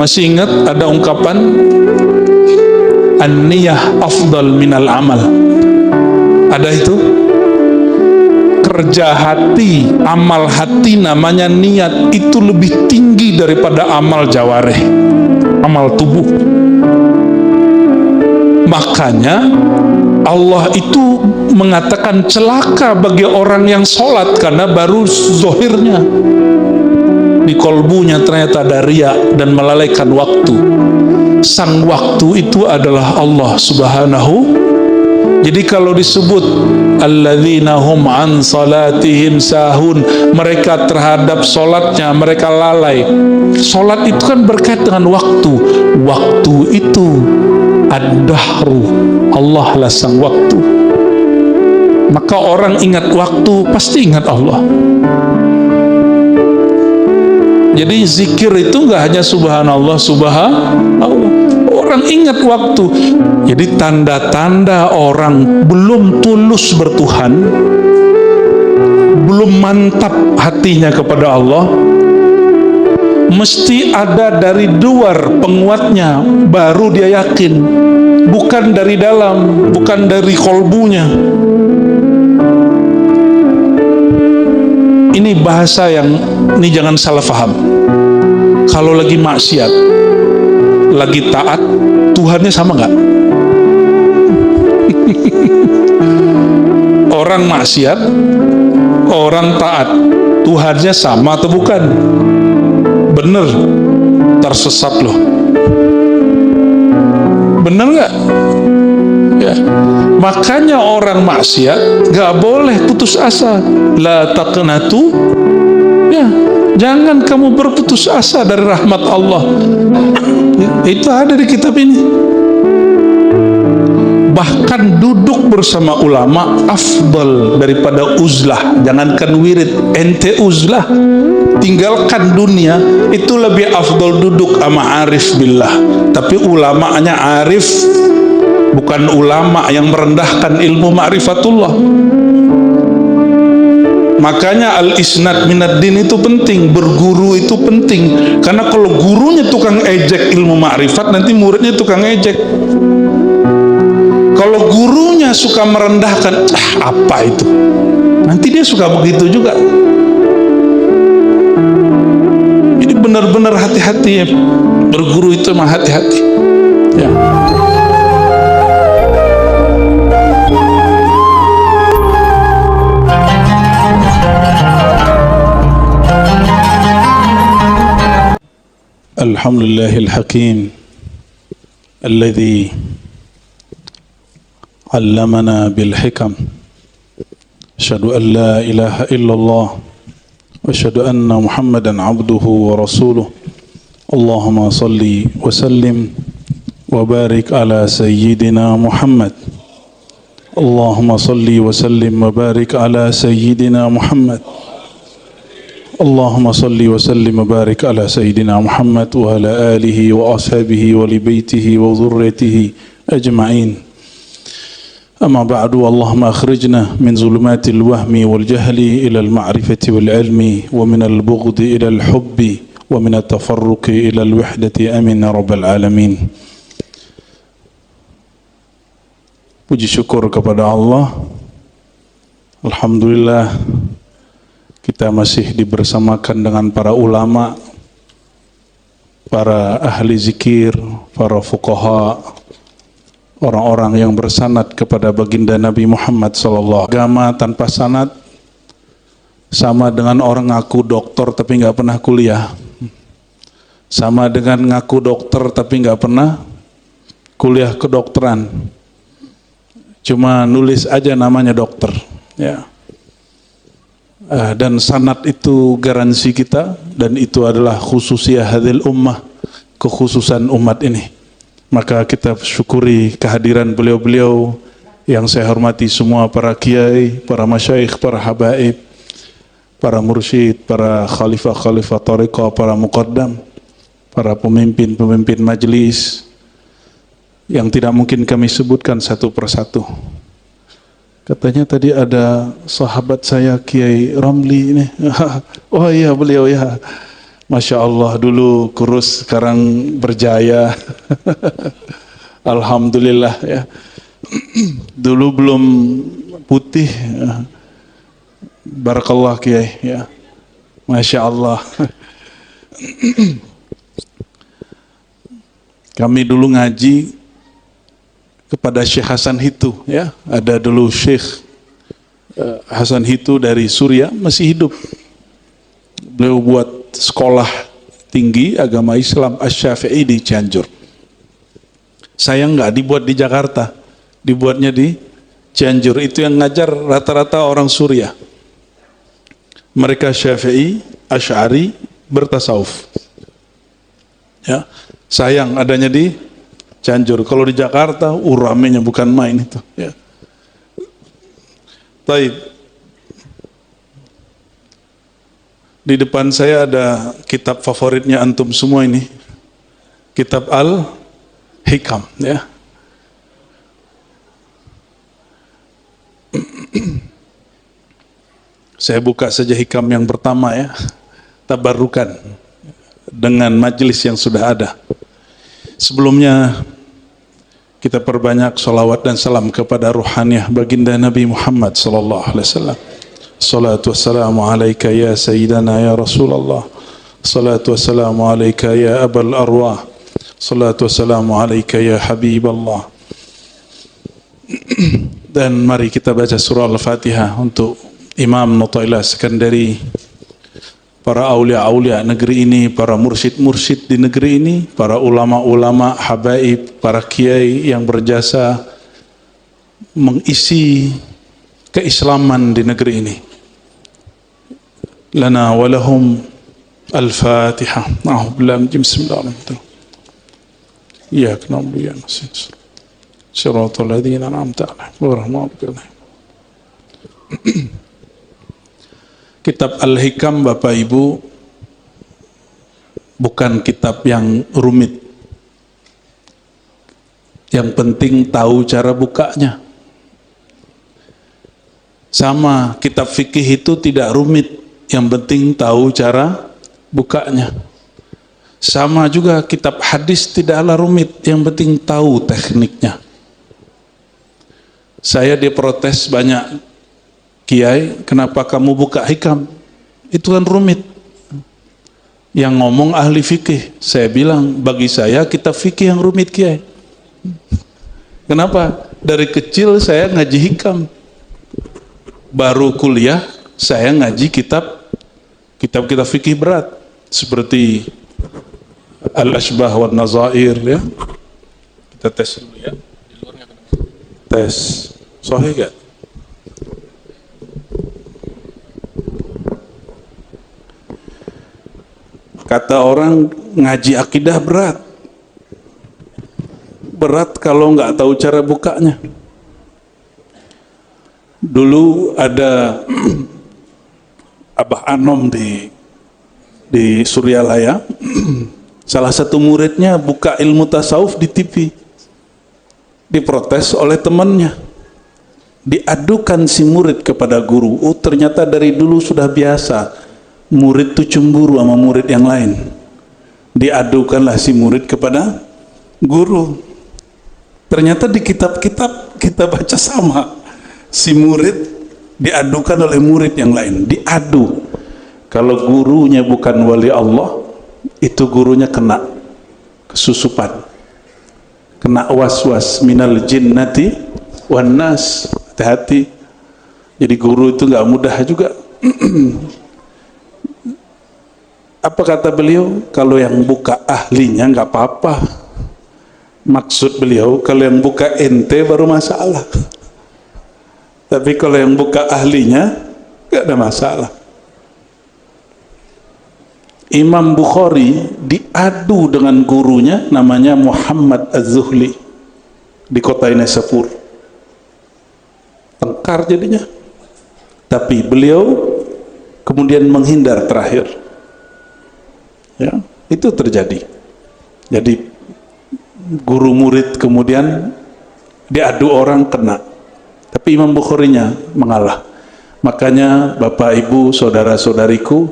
Masih ingat ada ungkapan an-niyah afdal minal amal? Ada itu? Kerja hati, amal hati namanya niat, itu lebih tinggi daripada amal jawareh, amal tubuh. Makanya Allah itu mengatakan celaka bagi orang yang sholat karena baru zohirnya, di kolbunya ternyata ada riya dan melalaikan waktu. Sang waktu itu adalah Allah Subhanahu. Jadi kalau disebut alladzina hum an salatihim sahun, mereka terhadap solatnya mereka lalai. Solat itu kan berkait dengan waktu. Waktu itu ad-dahru, Allah lah sang waktu. Maka orang ingat waktu pasti ingat Allah. Jadi zikir itu nggak hanya subhanallah, subhanallah. Orang ingat waktu. Jadi tanda-tanda orang belum tulus bertuhan, belum mantap hatinya kepada Allah, mesti ada dari luar penguatnya, baru dia yakin. Bukan dari dalam, bukan dari kolbunya. Ini bahasa yang, ini jangan salah paham. Kalau lagi maksiat, lagi taat, Tuhannya sama nggak? Orang maksiat, orang taat, Tuhannya sama atau bukan? Bener, tersesat loh. Bener nggak? Ya. Makanya orang maksiat nggak boleh putus asa. La taqnatu, ya, jangan kamu berputus asa dari rahmat Allah. Itu ada di kitab ini. Bahkan duduk bersama ulama afdal daripada uzlah. Jangankan wirid, ente uzlah, tinggalkan dunia, itu lebih afdal duduk sama arif billah. Tapi ulamanya arif, bukan ulama yang merendahkan ilmu ma'rifatullah. Makanya al-isnad minad din itu penting, berguru itu penting. Karena kalau gurunya tukang ejek ilmu ma'rifat, nanti muridnya tukang ejek. Kalau gurunya suka merendahkan, apa itu? Nanti dia suka begitu juga. Jadi benar-benar hati-hati ya. Berguru itu mah hati-hati. Ya. Alhamdulillahil hakim alladzi 'allamana bil hikam. Asyhadu an la ilaha illallah wa asyhadu anna Muhammadan 'abduhu wa rasuluh. Allahumma salli wa sallim wa barik ala sayyidina Muhammad. Allahumma salli wa sallim wa barik ala sayyidina Muhammad. Allahumma salli wa sallim wa barik ala sayyidina Muhammad wa ala alihi wa ashabihi wa li baitihi wa dhurriyyatihi ajma'in. Amma ba'du, Allahumma akhrijna min zulumatil wahmi wal jahli ila al ma'rifati wal ilmi wa min al bughdi ila al hubbi wa min at tafarruqi ila al wahdati, amin ya rabbal alamin. Puji syukur kepada Allah. Alhamdulillah, kita masih dibersamakan dengan para ulama, para ahli zikir, para fuqaha, orang-orang yang bersanad kepada baginda Nabi Muhammad SAW. Agama tanpa sanad sama dengan orang ngaku dokter tapi nggak pernah kuliah, sama dengan ngaku dokter tapi nggak pernah kuliah kedokteran, cuma nulis aja namanya dokter, ya. Dan sanad itu garansi kita, dan itu adalah khususiyah hadil ummah, kekhususan umat ini. Maka kita syukuri kehadiran beliau-beliau yang saya hormati semua, para kiai, para masyayikh, para habaib, para mursyid, para khalifah-khalifah thariqah, para muqaddam, para pemimpin-pemimpin majlis yang tidak mungkin kami sebutkan satu persatu. Katanya tadi ada sahabat saya Kiai Ramli ini. Oh iya, beliau ya. Masya Allah, dulu kurus, sekarang berjaya. Alhamdulillah ya. Dulu belum putih. Barakallah Kiai ya. Masya Allah. Kami dulu ngaji kepada Syekh Hasan Hitu ya. Ada dulu Syekh Hasan Hitu dari Suriah, masih hidup. Beliau buat sekolah tinggi agama Islam Asy-Syafi'i di Cianjur. Sayang nggak dibuat di Jakarta, dibuatnya di Cianjur. Itu yang ngajar rata-rata orang Suriah. Mereka Syafi'i, Asy'ari, bertasawuf. Ya, sayang adanya di Cianjur. Kalau di Jakarta, ramenya bukan main itu. Ya. Taib. Di depan saya ada kitab favoritnya antum semua ini. Kitab Al-Hikam ya. Saya buka saja hikam yang pertama ya. Tabarrukan dengan majelis yang sudah ada. Sebelumnya kita perbanyak salawat dan salam kepada ruhaniyah baginda Nabi Muhammad sallallahu alaihi wasallam. Salatu wassalamu alaika ya sayyidana ya Rasulullah. Salatu wassalamu alaika ya abal arwah. Salatu wassalamu alaika ya Habiballah. Dan mari kita baca surah Al-Fatihah untuk Imam Nutailah Sekandari, para aulia-aulia negeri ini, para mursyid-mursyid di negeri ini, para ulama-ulama, habaib, para kiai yang berjasa mengisi keislaman di negeri ini. Lana walahum al-Fatihah. Bismillahirrahmanirrahim. Iyyak na'budu wa iyyak nasta'in. Shiratal ladzina an'amta 'alaihim ghairil maghdubi 'alaihim. Kitab Al-Hikam Bapak Ibu bukan kitab yang rumit. Yang penting tahu cara bukanya. Sama kitab fikih itu tidak rumit. Yang penting tahu cara bukanya. Sama juga kitab hadis tidaklah rumit. Yang penting tahu tekniknya. Saya diprotes banyak, Kiai, kenapa kamu buka hikam? Itu kan rumit. Yang ngomong ahli fikih. Saya bilang, bagi saya kitab fikih yang rumit, Kiai. Kenapa? Dari kecil saya ngaji hikam. Baru kuliah saya ngaji kitab fikih berat seperti Al-Ashbah wa Nazair ya. Kita tes dulu ya. Di luar enggak kena. Tes. Sahih enggak? Kata orang ngaji akidah berat. Berat kalau nggak tahu cara bukanya. Dulu ada Abah Anom di Suryalaya. Salah satu muridnya buka ilmu tasawuf di TV. Diprotes oleh temannya. Diadukan si murid kepada guru. Oh, ternyata dari dulu sudah biasa murid itu cemburu sama murid yang lain. Diadukanlah si murid kepada guru. Ternyata di kitab-kitab kita baca sama. Si murid diadukan oleh murid yang lain. Diadu. Kalau gurunya bukan wali Allah, itu gurunya kena kesusupan. Kena was-was minal jinnati wan nas. Hati-hati. Jadi guru itu nggak mudah juga. Apa kata beliau? Kalau yang buka ahlinya nggak apa-apa. Maksud beliau, kalau yang buka ente baru masalah. Tapi kalau yang buka ahlinya nggak ada masalah. Imam Bukhari diadu dengan gurunya namanya Muhammad Az-Zuhli di kota Naisapur. Tengkar jadinya. Tapi beliau kemudian menghindar terakhir. Ya, itu terjadi. Jadi guru murid kemudian diadu orang kena. Tapi Imam Bukharinya mengalah. Makanya Bapak Ibu, saudara-saudariku,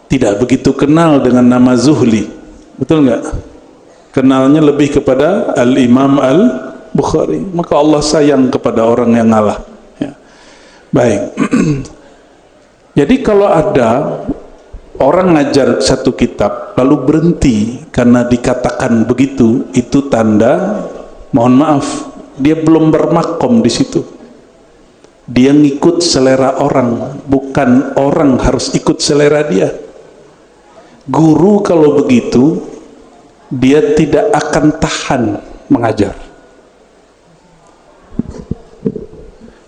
tidak begitu kenal dengan nama Zuhli, betul nggak? Kenalnya lebih kepada Al-Imam Al-Bukhari. Maka Allah sayang kepada orang yang ngalah, ya. Baik. Jadi kalau ada orang ngajar satu kitab lalu berhenti karena dikatakan begitu, itu tanda, mohon maaf, dia belum bermakom di situ. Dia ngikut selera orang, bukan orang harus ikut selera dia. Guru kalau begitu, dia tidak akan tahan mengajar.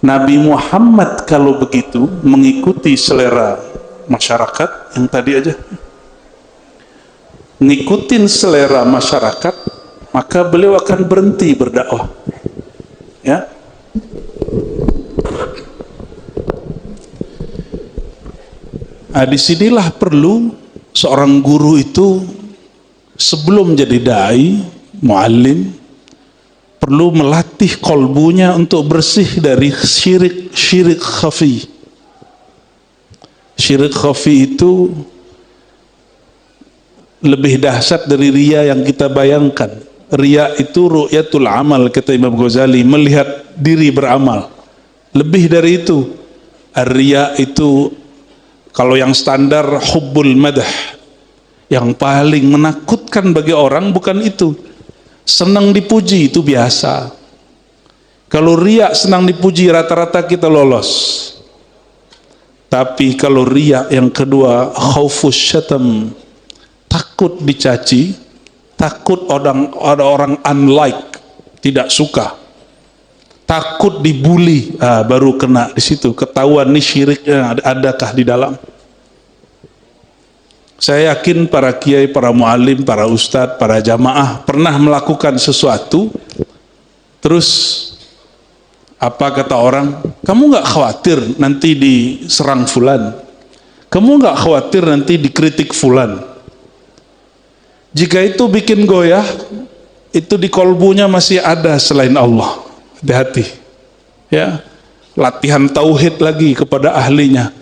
Nabi Muhammad kalau begitu mengikuti selera masyarakat yang tadi aja, ngikutin selera masyarakat, maka beliau akan berhenti berdakwah, ya. Nah, disinilah perlu seorang guru itu sebelum jadi dai, muallim, perlu melatih kolbunya untuk bersih dari syirik khafi. Syirik khafi itu lebih dahsyat dari riya yang kita bayangkan. Riya itu ru'yatul amal, kata Imam Ghazali, melihat diri beramal. Lebih dari itu. Riya itu kalau yang standar hubbul madah, yang paling menakutkan bagi orang bukan itu. Senang dipuji itu biasa. Kalau riya senang dipuji, rata-rata kita lolos. Tapi kalau riya yang kedua, khaufus syatam, takut dicaci, takut ada orang unlike, tidak suka, takut dibully, baru kena di situ, ketahuan nih syiriknya adakah di dalam. Saya yakin para kiai, para muallim, para ustadz, para jamaah pernah melakukan sesuatu, terus apa kata orang? Kamu nggak khawatir nanti diserang fulan? Kamu nggak khawatir nanti dikritik fulan? Jika itu bikin goyah, itu di kolbunya masih ada selain Allah. Hati-hati, ya. Latihan tauhid lagi kepada ahlinya.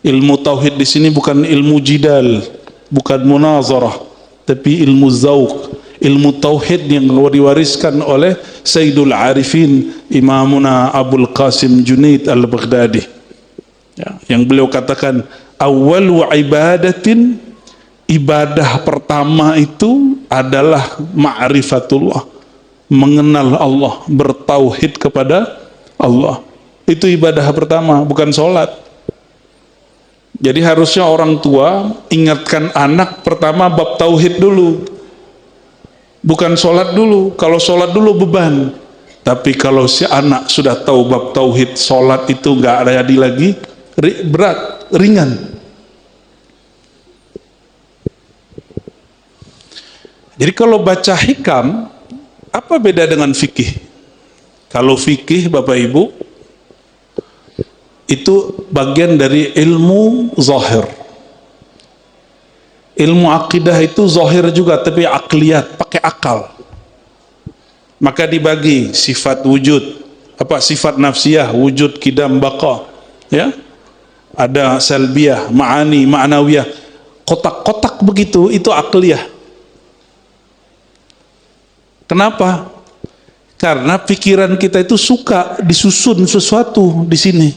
Ilmu tauhid di sini bukan ilmu jidal, bukan munazarah, tapi ilmu zauq, ilmu tauhid yang diwariskan oleh Sayyidul Arifin, Imamuna Abul Qasim Junaid Al-Baghdadi, ya, yang beliau katakan awwalu ibadatin, ibadah pertama itu adalah ma'rifatullah, mengenal Allah, bertauhid kepada Allah. Itu ibadah pertama, bukan sholat. Jadi harusnya orang tua ingatkan anak pertama bab tauhid dulu, bukan sholat dulu. Kalau sholat dulu beban, tapi kalau si anak sudah tahu bab tauhid, sholat itu nggak ada lagi berat, ringan. Jadi kalau baca hikam, apa beda dengan fikih? Kalau fikih, Bapak Ibu, itu bagian dari ilmu zahir. Ilmu akidah itu zahir juga, tapi akliyat, pakai akal. Maka dibagi sifat wujud, apa sifat nafsiyah, wujud, kidam, baqa, ya. Ada salbiyah, ma'ani, ma'nawiyah. Kotak-kotak begitu, itu akliyah. Kenapa? Karena pikiran kita itu suka disusun sesuatu di sini.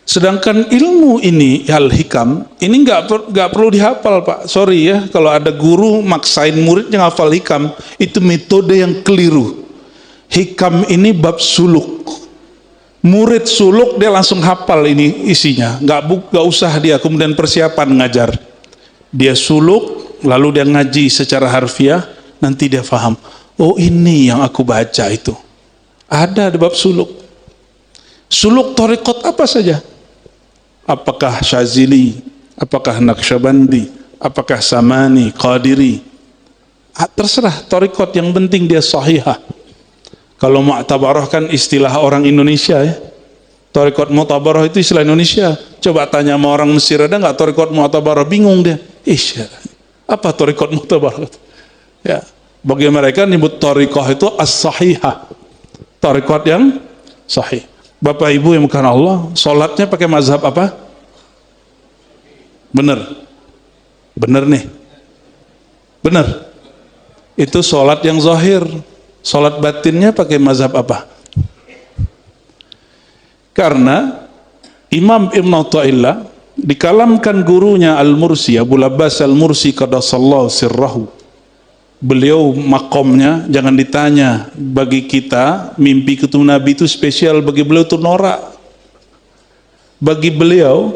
Sedangkan ilmu ini, al-hikam, ini nggak perlu dihafal, Pak. Sorry ya, kalau ada guru maksain muridnya ngafal hikam, itu metode yang keliru. Hikam ini bab suluk. Murid suluk dia langsung hafal ini isinya, nggak usah dia kemudian persiapan ngajar. Dia suluk, lalu dia ngaji secara harfiah, nanti dia faham. Oh ini yang aku baca itu. Ada di bab suluk. Suluk thariqat apa saja? Apakah Syazili, apakah Naqsyabandi, apakah Samani, Qadiri, terserah thariqat, yang penting dia sahihah. Kalau mu'tabarah kan istilah orang Indonesia ya. Thariqat mu'tabarah itu istilah Indonesia. Coba tanya sama orang Mesir, ada nggak thariqat mu'tabarah? Bingung dia. Apa thariqat mu'tabarah? Ya, bagi mereka nyebut thariqah itu as-sahihah, thariqat yang sahih. Bapak Ibu yang bukan Allah, sholatnya pakai mazhab apa? Bener, bener nih, bener. Itu sholat yang zahir. Sholat batinnya pakai mazhab apa? Karena Imam Ibn Athaillah dikalamkan gurunya Al-Mursi, Abu Abbas Al-Mursi qaddasallahu sirrahu. Beliau makomnya jangan ditanya. Bagi kita mimpi ketemu Nabi itu spesial, bagi beliau itu norak. Bagi beliau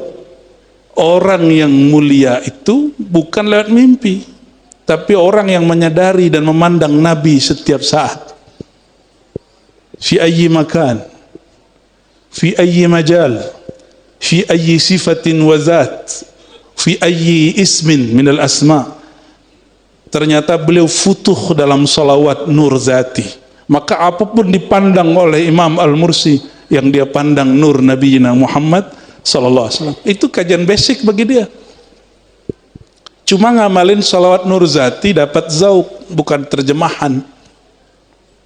orang yang mulia itu bukan lewat mimpi, tapi orang yang menyadari dan memandang Nabi setiap saat. Fi ayyi makan, fi ayyi majal, fi ayyi sifatin wa zat, fi ayyi ismin minal asma. Ternyata beliau futuh dalam salawat nur zati. Maka apapun dipandang oleh Imam Al-Mursi, yang dia pandang nur Nabi Muhammad sallallahu alaihi wasallam. Itu kajian basic bagi dia. Cuma ngamalin salawat nur zati dapat zauk, bukan terjemahan.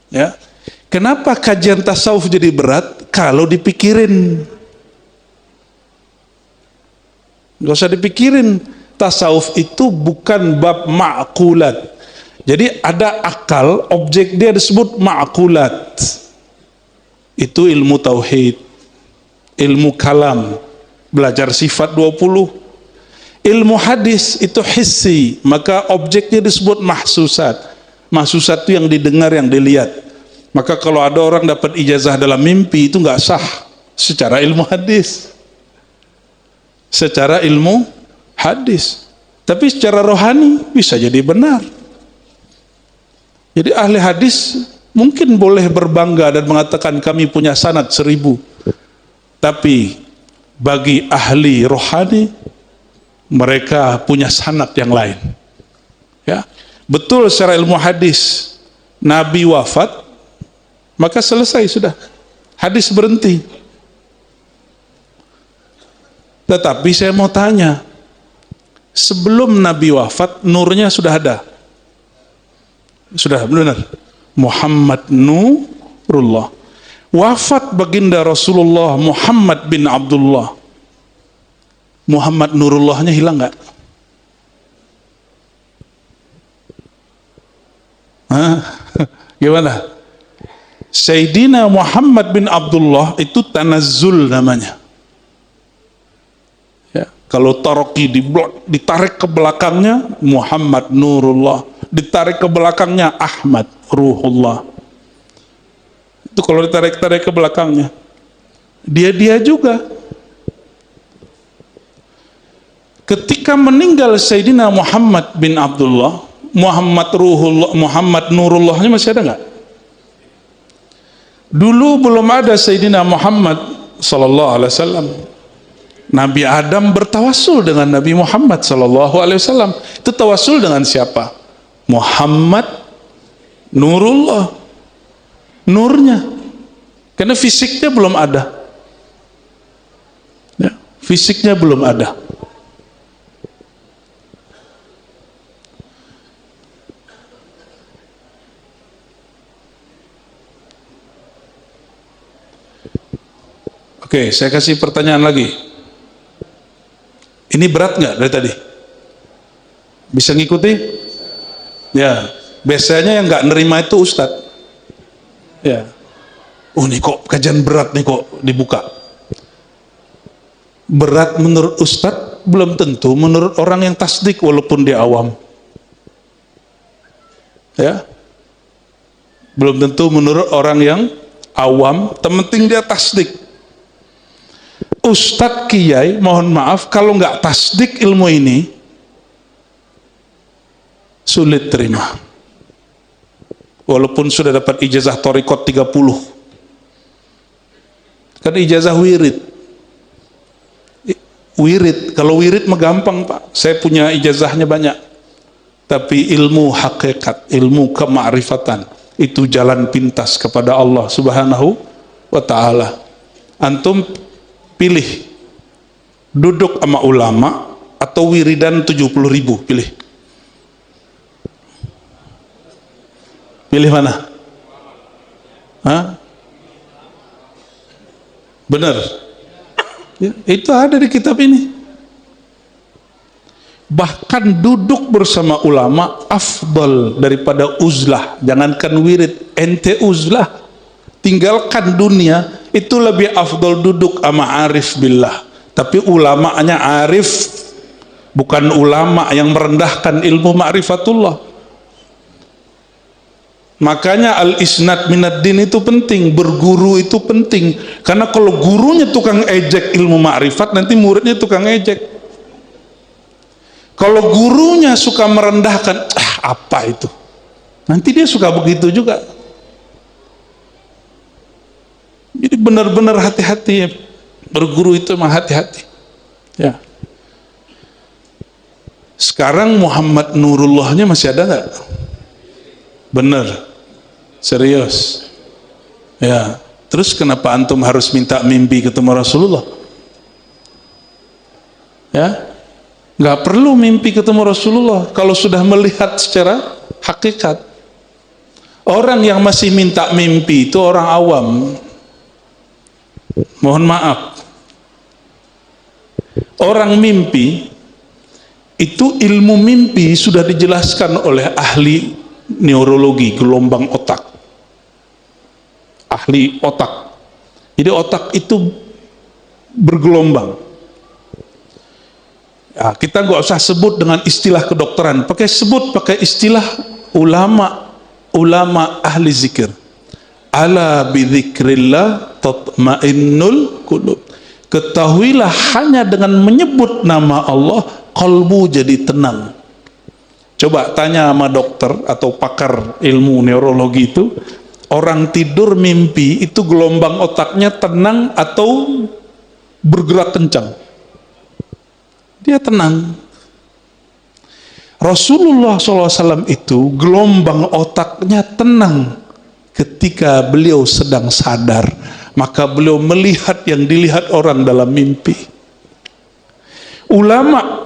Ya. Kenapa kajian tasawuf jadi berat? Kalau dipikirin. Gak usah dipikirin. Tasawuf itu bukan bab ma'kulat. Jadi ada akal, objek dia disebut ma'kulat. Itu ilmu tauhid, ilmu kalam, belajar sifat 20. Ilmu hadis itu hissi, maka objeknya disebut mahsusat. Mahsusat itu yang didengar, yang dilihat. Maka kalau ada orang dapat ijazah dalam mimpi, itu nggak sah secara ilmu hadis. Secara ilmu hadis, tapi secara rohani bisa jadi benar. Jadi ahli hadis mungkin boleh berbangga dan mengatakan kami punya sanad 1000, tapi bagi ahli rohani mereka punya sanad yang lain. Ya, betul secara ilmu hadis Nabi wafat, maka selesai sudah, hadis berhenti. Tetapi saya mau tanya, sebelum Nabi wafat, nurnya sudah ada. Sudah benar. Muhammad Nurullah. Wafat baginda Rasulullah Muhammad bin Abdullah. Muhammad Nurullahnya hilang nggak? Gimana? Sayyidina Muhammad bin Abdullah itu tanazzul namanya. Kalau taroki ditarik ke belakangnya Muhammad Nurullah, ditarik ke belakangnya Ahmad Ruhullah. Itu kalau ditarik-tarik ke belakangnya. Dia juga. Ketika meninggal Sayyidina Muhammad bin Abdullah, Muhammad Ruhullah, Muhammad Nurullahnya masih ada nggak? Dulu belum ada Sayyidina Muhammad sallallahu alaihi wasallam. Nabi Adam bertawassul dengan Nabi Muhammad sallallahu alaihi wasallam. Itu tawassul dengan siapa? Muhammad Nurullah. Nurnya. Karena fisiknya belum ada. Ya, fisiknya belum ada. Oke, saya kasih pertanyaan lagi. Ini berat nggak dari tadi? Bisa ngikuti? Ya, biasanya yang nggak nerima itu Ustadz. Ya, ini kok kajian berat nih kok dibuka. Berat menurut Ustadz belum tentu menurut orang yang tasdik walaupun dia awam. Ya, belum tentu menurut orang yang awam, penting dia tasdik. Ustadz Kiai, mohon maaf, kalau nggak tasdik ilmu ini, sulit terima. Walaupun sudah dapat ijazah thariqat 30. Kan ijazah wirid. Wirid, kalau wirid mah gampang Pak. Saya punya ijazahnya banyak. Tapi ilmu hakikat, ilmu kemakrifatan, itu jalan pintas kepada Allah Subhanahu wa Ta'ala. Antum pilih duduk sama ulama atau wiridan 70.000, pilih mana? Benar ya, itu ada di kitab ini. Bahkan duduk bersama ulama afdal daripada uzlah. Jangankan wirid, ente uzlah, tinggalkan dunia, itu lebih afdal duduk sama arif billah. Tapi ulamanya arif, bukan ulama yang merendahkan ilmu ma'rifatullah. Makanya al-isnad minad din itu penting, berguru itu penting. Karena kalau gurunya tukang ejek ilmu ma'rifat, nanti muridnya tukang ejek. Kalau gurunya suka merendahkan, apa itu? Nanti dia suka begitu juga. Jadi benar-benar hati-hati ya. Berguru itu memang hati-hati. Ya. Sekarang Muhammad Nurullahnya masih ada nggak? Bener, serius. Ya. Terus kenapa antum harus minta mimpi ketemu Rasulullah? Ya. Nggak perlu mimpi ketemu Rasulullah kalau sudah melihat secara hakikat. Orang yang masih minta mimpi itu orang awam. Mohon maaf. Orang mimpi itu, ilmu mimpi sudah dijelaskan oleh ahli neurologi, gelombang otak. Ahli otak. Jadi otak itu bergelombang. Ya, kita nggak usah sebut dengan istilah kedokteran, pakai istilah ulama ahli zikir. Ala bidzikrillah tatmainnul qulub. Ketahuilah hanya dengan menyebut nama Allah kalbu jadi tenang. Coba tanya sama dokter atau pakar ilmu neurologi itu, orang tidur mimpi itu gelombang otaknya tenang atau bergerak kencang? Dia tenang. Rasulullah SAW itu gelombang otaknya tenang ketika beliau sedang sadar, maka beliau melihat yang dilihat orang dalam mimpi. Ulama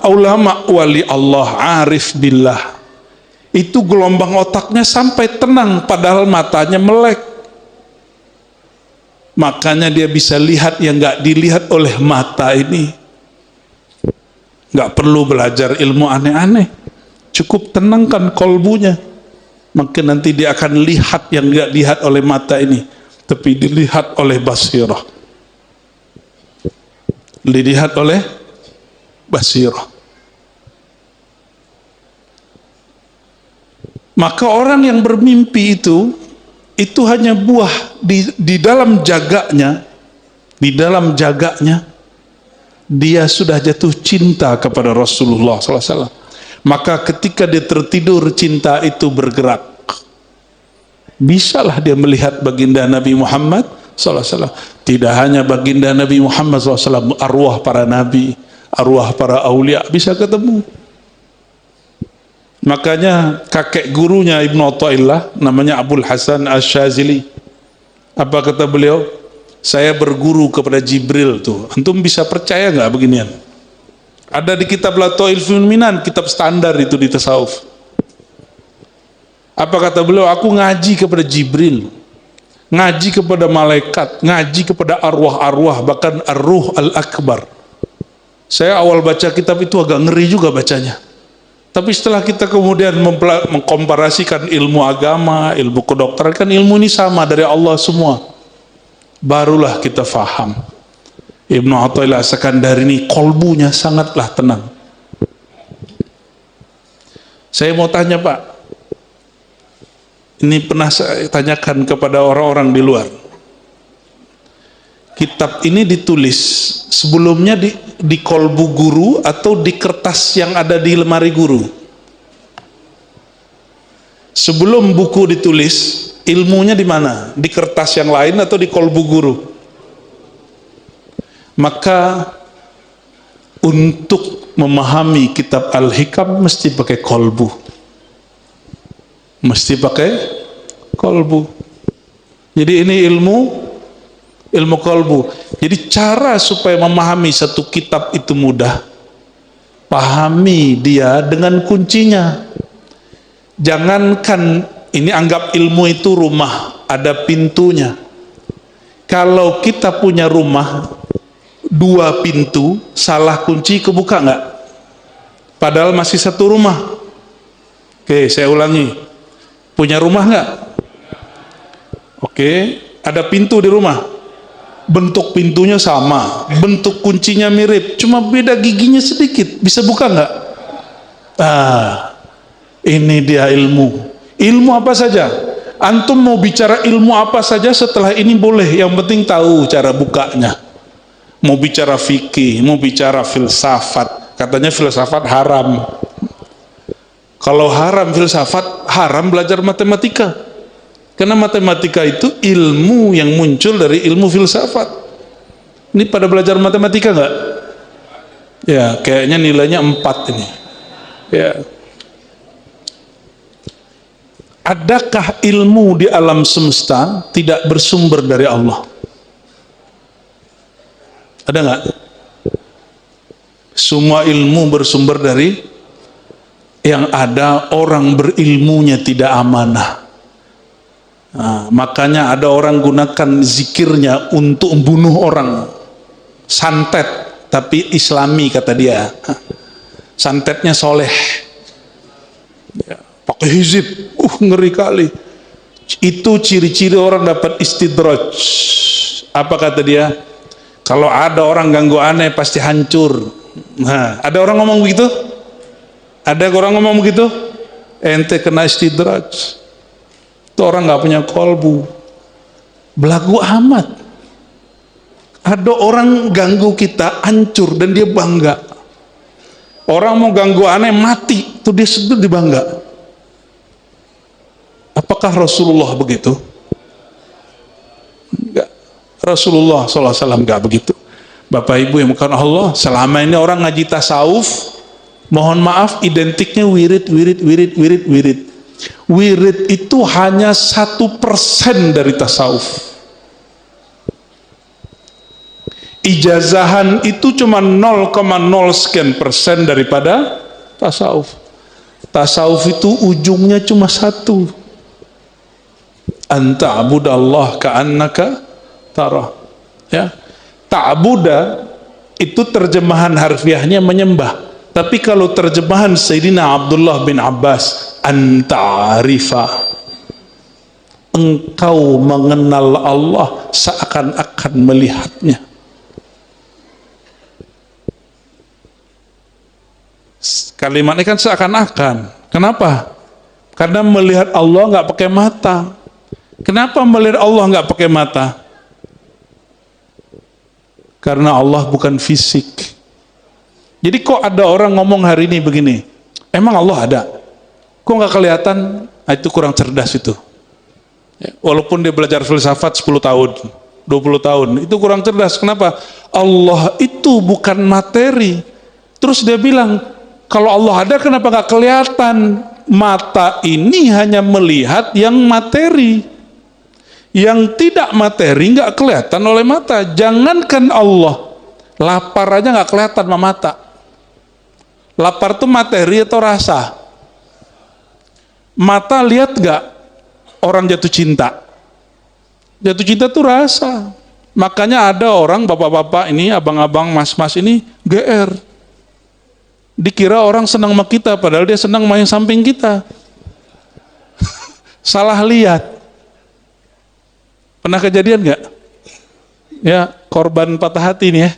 wali Allah arif billah itu gelombang otaknya sampai tenang padahal matanya melek, makanya dia bisa lihat yang nggak dilihat oleh mata ini. Nggak perlu belajar ilmu aneh-aneh, cukup tenangkan kolbunya, maka nanti dia akan lihat yang nggak dilihat oleh mata ini, tapi dilihat oleh basirah, dilihat oleh basirah. Maka orang yang bermimpi itu hanya buah di dalam jaganya, dia sudah jatuh cinta kepada Rasulullah SAW. Maka ketika dia tertidur, cinta itu bergerak. Bisalah dia melihat baginda Nabi Muhammad SAW. Tidak hanya baginda Nabi Muhammad SAW, arwah para nabi, arwah para aulia bisa ketemu. Makanya kakek gurunya Ibnu Athaillah namanya Abul Hasan Asy-Syadzili. Apa kata beliau? Saya berguru kepada Jibril tuh. Antum bisa percaya nggak beginian? Ada di kitab Lataiful Minan, kitab standar itu di tasawuf. Apa kata beliau? Aku ngaji kepada Jibril, ngaji kepada malaikat, ngaji kepada arwah-arwah, bahkan ar-ruh al-akbar. Saya awal baca kitab itu agak ngeri juga bacanya. Tapi setelah kita kemudian mengkomparasikan ilmu agama, ilmu kedokteran, kan ilmu ini sama dari Allah semua. Barulah kita faham. Ibnu Athaillah Sakandari ini kolbunya sangatlah tenang. Saya mau tanya Pak, ini pernah saya tanyakan kepada orang-orang di luar. Kitab ini ditulis sebelumnya di kolbu guru atau di kertas yang ada di lemari guru? Sebelum buku ditulis, ilmunya di mana? Di kertas yang lain atau di kolbu guru? Maka untuk memahami kitab Al-Hikam mesti pakai kolbu. Mesti pakai kolbu. Jadi ini ilmu kolbu. Jadi cara supaya memahami satu kitab itu mudah. Pahami dia dengan kuncinya. Jangankan ini, anggap ilmu itu rumah, ada pintunya. Kalau kita punya rumah 2 pintu, salah kunci kebuka nggak? Padahal masih satu rumah. Oke, saya ulangi. Punya rumah nggak? Oke, ada pintu di rumah. Bentuk pintunya sama, bentuk kuncinya mirip, cuma beda giginya sedikit. Bisa buka nggak? Ini dia ilmu. Ilmu apa saja? Antum mau bicara ilmu apa saja setelah ini boleh. Yang penting tahu cara bukanya. Mau bicara fikih, mau bicara filsafat. Katanya filsafat haram. Kalau haram filsafat, haram belajar matematika. Karena matematika itu ilmu yang muncul dari ilmu filsafat. Ini pada belajar matematika nggak? Ya, kayaknya nilainya 4 ini. Ya. Adakah ilmu di alam semesta tidak bersumber dari Allah? Ada nggak? Semua ilmu bersumber dari yang ada. Orang berilmunya tidak amanah. Makanya ada orang gunakan zikirnya untuk membunuh orang. Santet, tapi islami kata dia. Santetnya soleh. Ya, pakai hizib. Ngeri kali. Itu ciri-ciri orang dapat istidraj. Apa kata dia? Kalau ada orang ganggu aneh pasti hancur. Nah, ada orang ngomong begitu? Ada orang ngomong begitu? Ente kena istidraj. Itu orang nggak punya kolbu. Belagu amat. Ada orang ganggu kita hancur dan dia bangga. Orang mau ganggu aneh mati, itu dia sedih, dia bangga. Apakah Rasulullah begitu? Enggak. Rasulullah SAW enggak begitu. Bapak Ibu yang bukan Allah, selama ini orang ngaji tasawuf, mohon maaf identiknya wirid. Wirid itu hanya 1% dari tasawuf. Ijazahan itu cuma 0,0 sekian persen daripada tasawuf. Tasawuf itu ujungnya cuma satu. Anta'budallah ka'annaka tarah. Ya. Ta'buda itu terjemahan harfiahnya menyembah. Tapi kalau terjemahan Sayyidina Abdullah bin Abbas, anta'arifa, engkau mengenal Allah seakan-akan melihatnya. Kalimat ini kan seakan-akan. Kenapa? Karena melihat Allah nggak pakai mata. Kenapa melihat Allah nggak pakai mata? Karena Allah bukan fisik. Jadi kok ada orang ngomong hari ini begini, emang Allah ada? Kok nggak kelihatan? Nah, itu kurang cerdas itu. Ya, walaupun dia belajar filsafat 10 tahun, 20 tahun, itu kurang cerdas. Kenapa? Allah itu bukan materi. Terus dia bilang, kalau Allah ada kenapa nggak kelihatan? Mata ini hanya melihat yang materi. Yang tidak materi nggak kelihatan oleh mata. Jangankan Allah, lapar aja nggak kelihatan sama mata. Lapar itu materi atau rasa? Mata lihat nggak orang jatuh cinta? Jatuh cinta itu rasa. Makanya ada orang bapak-bapak ini, abang-abang, mas-mas ini GR. Dikira orang senang sama kita, padahal dia senang main samping kita. Salah lihat. Pernah kejadian nggak? Ya, korban patah hati nih ya.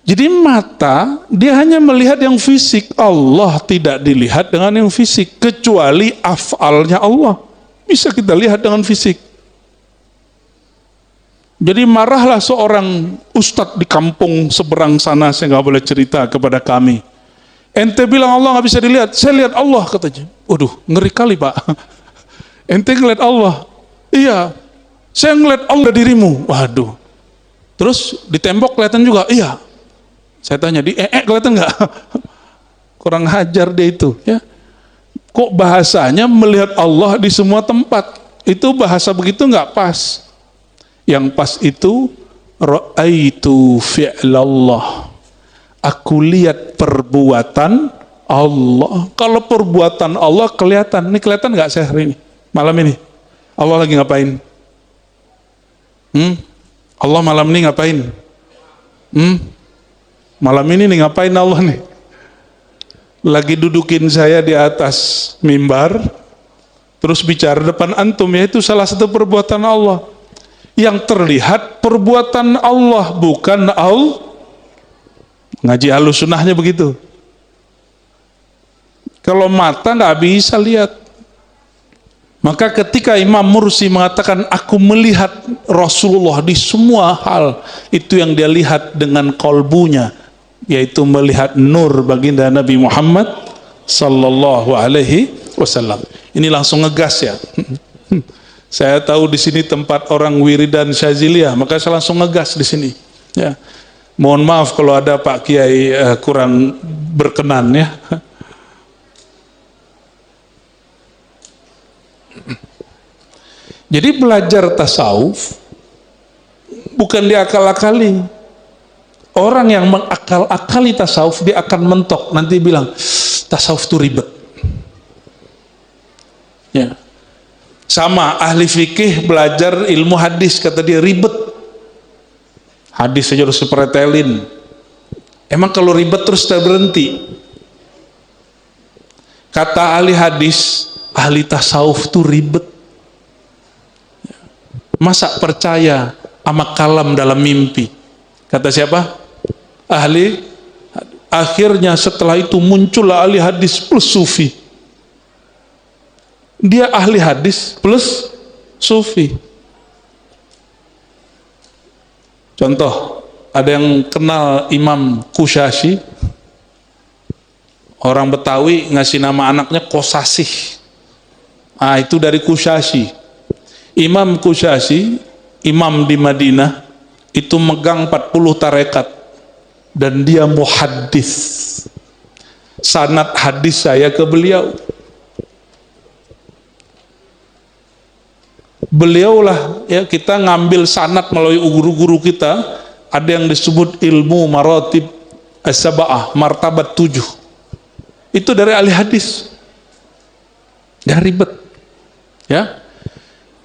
Jadi mata, dia hanya melihat yang fisik. Allah tidak dilihat dengan yang fisik, kecuali af'alnya Allah. Bisa kita lihat dengan fisik. Jadi marahlah seorang ustadz di kampung seberang sana, saya nggak boleh cerita kepada kami. Ente bilang Allah nggak bisa dilihat, saya lihat Allah katanya. Waduh, ngeri kali Pak. Ente ngeliat Allah. Iya, saya ngeliat Allah dirimu. Waduh. Terus di tembok kelihatan juga. Iya. Saya tanya, di kelihatan nggak? Kurang hajar dia itu. Ya. Kok bahasanya melihat Allah di semua tempat? Itu bahasa begitu nggak pas. Yang pas itu, ra'aitu fi'lallah. Aku lihat perbuatan Allah. Kalau perbuatan Allah kelihatan. Ini kelihatan nggak saya hari ini? Malam ini? Allah lagi ngapain? Allah malam ini ngapain? Malam ini nih ngapain Allah nih? lagi dudukin saya di atas mimbar, terus bicara depan antum, ya itu salah satu perbuatan Allah. Yang terlihat perbuatan Allah, bukan Allah. Ngaji Ahlus Sunnahnya begitu. Kalau mata nggak bisa lihat. Maka ketika Imam Mursi mengatakan aku melihat Rasulullah di semua hal, itu yang dia lihat dengan kolbunya, yaitu melihat nur baginda Nabi Muhammad sallallahu alaihi wasallam. Ini langsung ngegas ya. Saya tahu di sini tempat orang wiridan Syaziliyah, maka saya langsung ngegas di sini. Ya. Mohon maaf kalau ada Pak Kiai kurang berkenan ya. Jadi belajar tasawuf bukan diakal-akali. Orang yang mengakal-akali tasawuf, dia akan mentok, nanti bilang tasawuf itu ribet. Ya. Sama ahli fikih belajar ilmu hadis, kata dia ribet. Hadis saja harus dipretelin. Emang kalau ribet terus tak berhenti? Kata ahli hadis, ahli tasawuf itu ribet. Masa percaya sama kalam dalam mimpi? Kata siapa? Ahli. Akhirnya setelah itu muncullah ahli hadis plus sufi. Dia ahli hadis plus sufi. Contoh, ada yang kenal Imam Kushashi? Orang Betawi ngasih nama anaknya Kosasih. Ah, itu dari Kushashi. Imam Kushashi, imam di Madinah, itu megang 40 tarekat dan dia muhaddis. Sanad hadis saya ke beliau. Beliaulah ya, kita ngambil sanad melalui guru-guru kita, ada yang disebut ilmu maratib as-sab'ah, martabat 7. Itu dari ahli hadis. Ya ribet. Ya.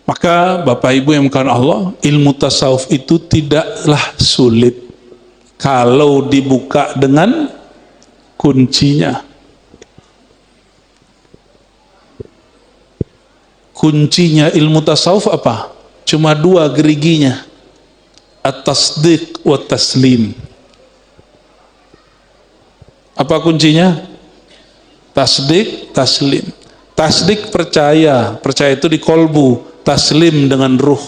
Maka Bapak Ibu yang dimuliakan Allah, ilmu tasawuf itu tidaklah sulit kalau dibuka dengan kuncinya. Kuncinya ilmu tasawuf apa? Cuma 2 geriginya. At-tasdiq wa taslim. Apa kuncinya? Tasdiq, taslim. Tasdiq percaya, percaya itu di kolbu. Taslim dengan ruh.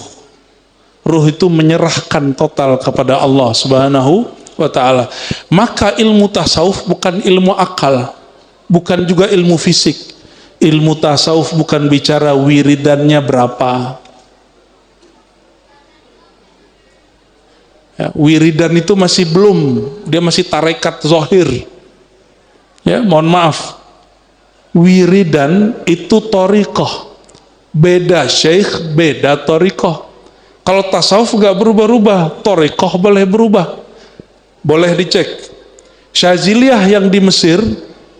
Ruh itu menyerahkan total kepada Allah Subhanahu wa ta'ala. Maka ilmu tasawuf bukan ilmu akal, bukan juga ilmu fisik. Ilmu tasawuf bukan bicara wiridannya berapa. Ya, wiridan itu masih belum, dia masih tarekat zahir. Ya, mohon maaf. Wiridan itu thariqah. Beda syekh, beda thariqah. Kalau tasawuf gak berubah-ubah, thariqah boleh berubah. Boleh dicek. Syaziliyah yang di Mesir,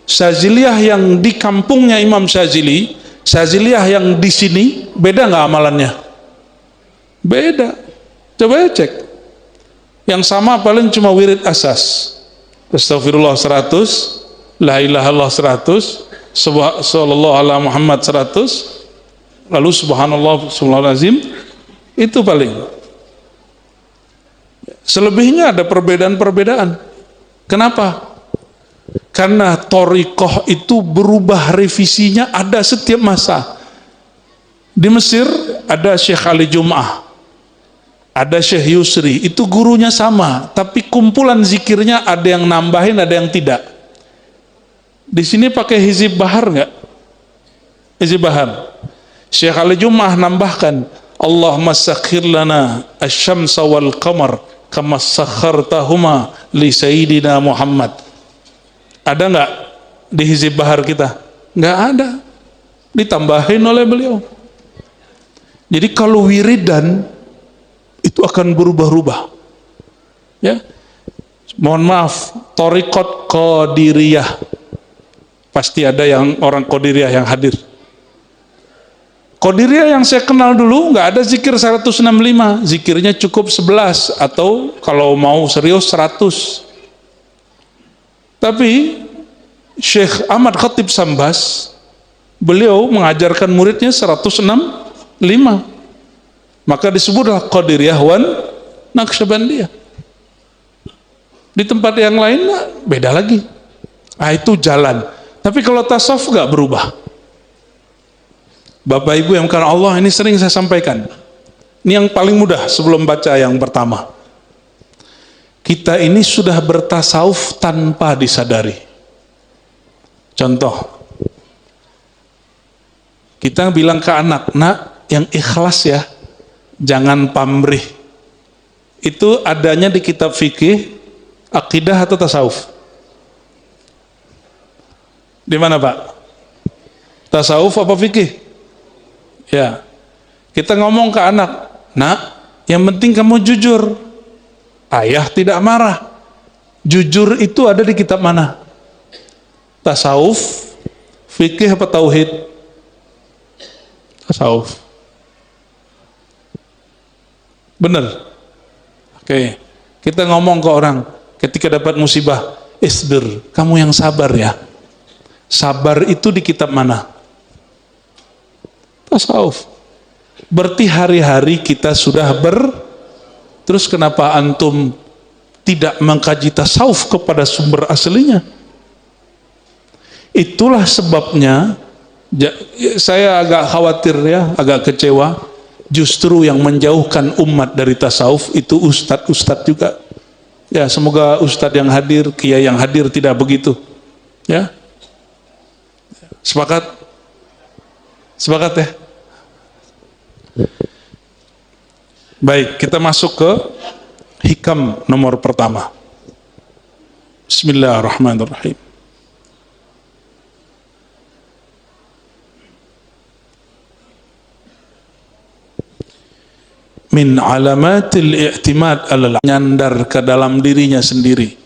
Syaziliyah yang di kampungnya Imam Syazili, Syaziliyah yang di sini, beda gak amalannya? Beda. Coba cek. Yang sama paling cuma wirid asas. Astagfirullah 100, la ilaha illallah 100, sallallahu ala Muhammad 100, lalu subhanallah subhanallah azim, itu paling. Selebihnya ada perbedaan-perbedaan. Kenapa? Karena thariqah itu berubah, revisinya ada setiap masa. Di Mesir ada Syekh Ali Jum'ah, ada Syekh Yusri, itu gurunya sama, tapi kumpulan zikirnya ada yang nambahin, ada yang tidak. Di sini pakai hizib bahar nggak? Hizib bahar. Syekh Ali Jum'ah nambahkan, Allahumma sakhir lana asy-syamsa wal qamar kama sakhartahuma li sayyidina Muhammad. Ada nggak di hizib bahar kita? Nggak ada. Ditambahin oleh beliau. Jadi kalau wiridan itu akan berubah-ubah. Ya. Mohon maaf, thariqat Qadiriyah. Pasti ada yang orang Qadiriyah yang hadir. Qadiriyah yang saya kenal dulu nggak ada zikir 165, zikirnya cukup 11 atau kalau mau serius 100. Tapi Syekh Ahmad Khatib Sambas, beliau mengajarkan muridnya 165, maka disebutlah Qadiriyah wan Naqsyabandiyah. Di tempat yang lain beda lagi. Nah, itu jalan. Tapi kalau tasawuf gak berubah. Bapak Ibu yang karena Allah, ini sering saya sampaikan. Ini yang paling mudah sebelum baca yang pertama. Kita ini sudah bertasawuf tanpa disadari. Contoh, kita bilang ke anak, nak, yang ikhlas ya, jangan pamrih. Itu adanya di kitab fikih, akidah atau tasawuf? Di mana Pak? Tasawuf apa fikih? Ya, kita ngomong ke anak, nak, yang penting kamu jujur. Ayah tidak marah. Jujur itu ada di kitab mana? Tasawuf, fikih apa tauhid? Tasawuf. Benar. Oke. Kita ngomong ke orang ketika dapat musibah, isbir, kamu yang sabar ya. Sabar itu di kitab mana? Tasawuf. Berarti hari-hari kita sudah terus kenapa antum tidak mengkaji tasawuf kepada sumber aslinya? Itulah sebabnya saya agak khawatir ya, agak kecewa. Justru yang menjauhkan umat dari tasawuf itu ustadz-ustadz juga. Ya, semoga ustadz yang hadir, kiai yang hadir tidak begitu. Ya, sepakat? Sepakat ya? Baik, kita masuk ke hikam nomor pertama. Bismillahirrahmanirrahim. Min alamatil i'timad alal, nyandar ke dalam dirinya sendiri.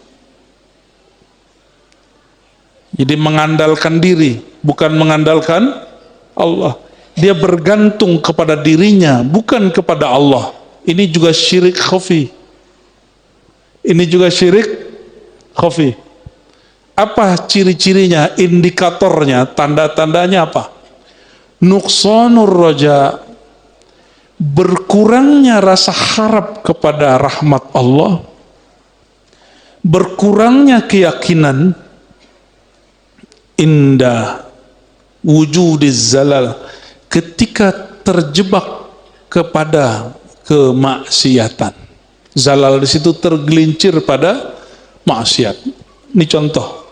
Jadi mengandalkan diri, bukan mengandalkan Allah. Dia bergantung kepada dirinya, bukan kepada Allah. Ini juga syirik khafi. Ini juga syirik khafi. Apa ciri-cirinya, indikatornya, tanda-tandanya apa? Nuqsanur raja, berkurangnya rasa harap kepada rahmat Allah, berkurangnya keyakinan, indah wujudiz zalal, ketika terjebak kepada kemaksiatan. Zalal di situ tergelincir pada maksiat. Ini contoh.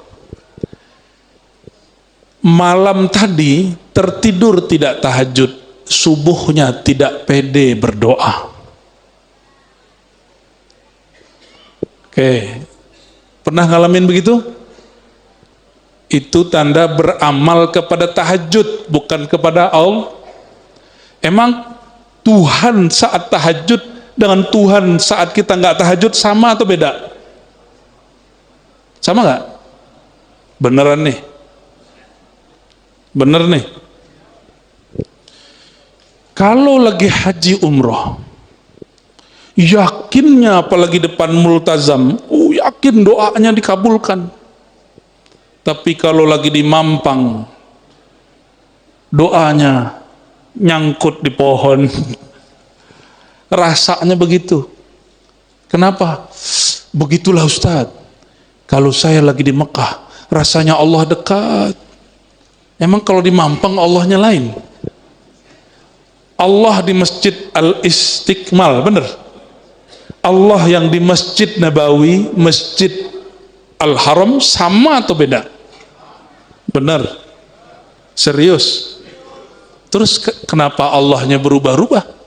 Malam tadi tertidur tidak tahajud, subuhnya tidak pede berdoa. Oke, pernah ngalamin begitu? Itu tanda beramal kepada tahajud, bukan kepada Allah. Emang Tuhan saat tahajud dengan Tuhan saat kita nggak tahajud sama atau beda? Sama nggak? Beneran nih? Bener nih? Kalau lagi haji umroh, yakinnya apalagi depan multazam, yakin doanya dikabulkan. Tapi kalau lagi di Mampang, doanya nyangkut di pohon. Rasanya begitu. Kenapa? Begitulah Ustadz. Kalau saya lagi di Mekah, rasanya Allah dekat. Emang kalau di Mampang Allahnya lain? Allah di Masjid Al-Istiqmal, benar? Allah yang di Masjid Nabawi, Masjid Al-Haram sama atau beda? Benar? Serius? Terus kenapa Allahnya berubah-ubah?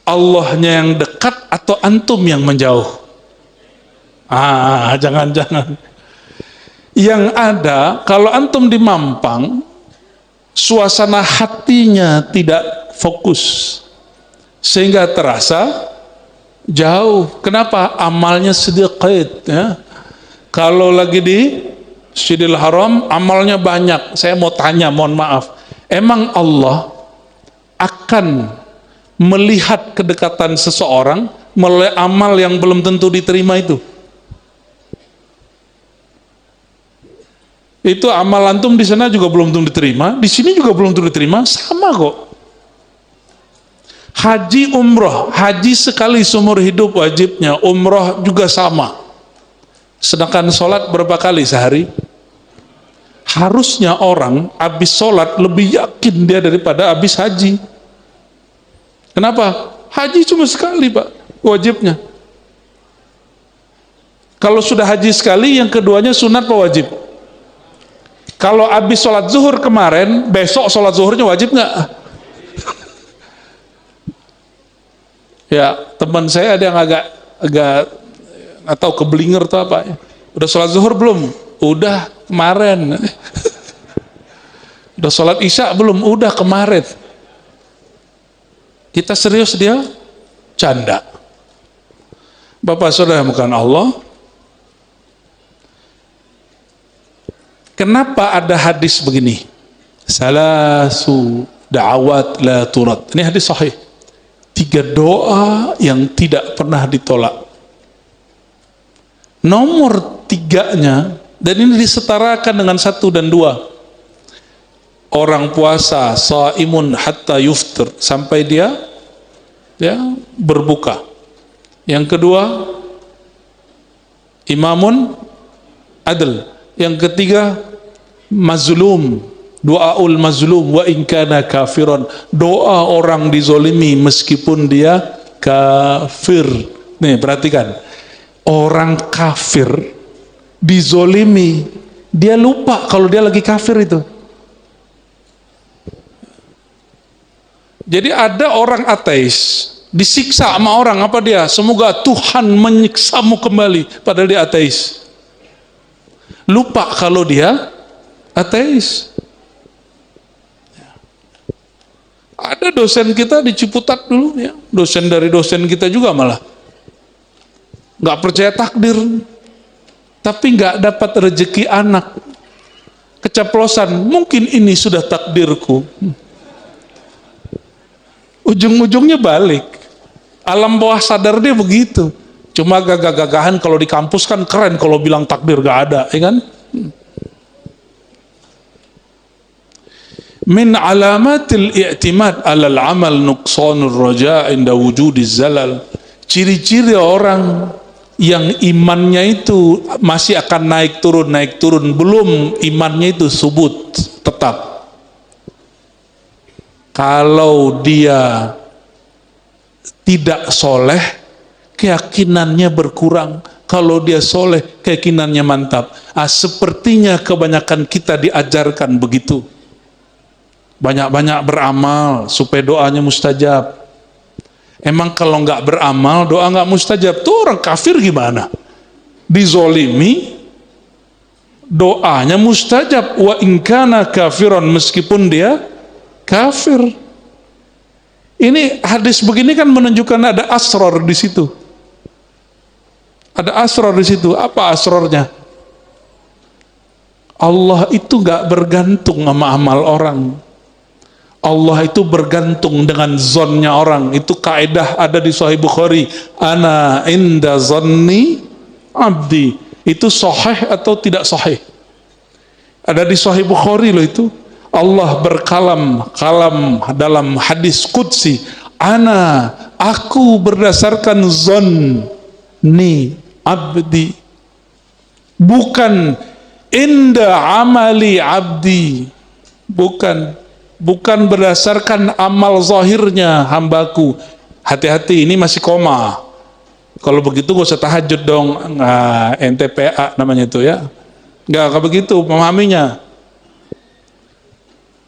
Allahnya yang dekat atau antum yang menjauh? Jangan-jangan. Yang ada, kalau antum di Mampang, suasana hatinya tidak fokus, sehingga terasa jauh. Kenapa? Amalnya sedikit ya. Kalau lagi di Masjidil Haram amalnya banyak. Saya mau tanya, mohon maaf, emang Allah akan melihat kedekatan seseorang melalui amal yang belum tentu diterima itu? Itu amal antum di sana juga belum tentu diterima, di sini juga belum tentu diterima, sama kok. Haji umroh, haji sekali seumur hidup wajibnya, umroh juga sama. Sedangkan sholat berapa kali sehari? Harusnya orang habis sholat lebih yakin dia daripada habis haji. Kenapa? Haji cuma sekali Pak, wajibnya. Kalau sudah haji sekali, yang keduanya sunat apa wajib? Kalau habis sholat zuhur kemarin, besok sholat zuhurnya wajib nggak? Ya, teman saya ada yang agak atau keblinger atau apa ya. Udah sholat zuhur belum? Udah kemarin. Udah sholat isya belum? Udah kemarin. Kita serius, dia canda. Bapak saudara bukan Allah. Kenapa ada hadis begini? Salasu da'awat la turad. Ini hadis sahih. 3 doa yang tidak pernah ditolak. Nomor 3-nya, dan ini disetarakan dengan 1 dan 2. Orang puasa, shaimun hatta yuftir, sampai dia berbuka. Yang kedua, imamun adl. Yang ketiga, mazlum, doaul mazlum wa in kana kafiron, doa orang dizolimi meskipun dia kafir. Nih perhatikan, orang kafir dizolimi, dia lupa kalau dia lagi kafir itu. Jadi ada orang ateis disiksa sama orang, apa dia? Semoga Tuhan menyiksamu kembali, padahal dia ateis. Lupa kalau dia ateis. Ada dosen kita di Ciputat dulu ya, dosen dari dosen kita juga malah nggak percaya takdir, tapi nggak dapat rezeki anak, keceplosan, mungkin ini sudah takdirku. Ujung-ujungnya balik, alam bawah sadar dia begitu. Cuma gagah-gagahan kalau di kampus kan keren kalau bilang takdir gak ada, ya kan? Min alamatil i'timad alal amal nuqsanur raja' inda wujudiz zalal. Ciri-ciri orang yang imannya itu masih akan naik turun, belum imannya itu subut, tetap. Kalau dia tidak soleh, keyakinannya berkurang. Kalau dia soleh, keyakinannya mantap. Sepertinya kebanyakan kita diajarkan begitu. Banyak-banyak beramal supaya doanya mustajab. Emang kalau nggak beramal, doa nggak mustajab. Tuh orang kafir gimana? Dizolimi, doanya mustajab. Wa in kana kafiron, meskipun dia kafir. Ini hadis begini kan menunjukkan ada asror di situ. Ada asror di situ. Apa asrornya? Allah itu nggak bergantung sama amal orang. Allah itu bergantung dengan zonnya orang. Itu kaidah ada di Sahih Bukhari. Ana inda zonni abdi. Itu sahih atau tidak sahih? Ada di Sahih Bukhari loh itu. Allah berkalam dalam hadis qudsi. Aku berdasarkan zonni abdi, bukan inda amali abdi, bukan berdasarkan amal zahirnya hambaku. Hati-hati, ini masih koma. Kalau begitu gak usah tahajud dong. NTPA namanya itu ya. Gak begitu memahaminya.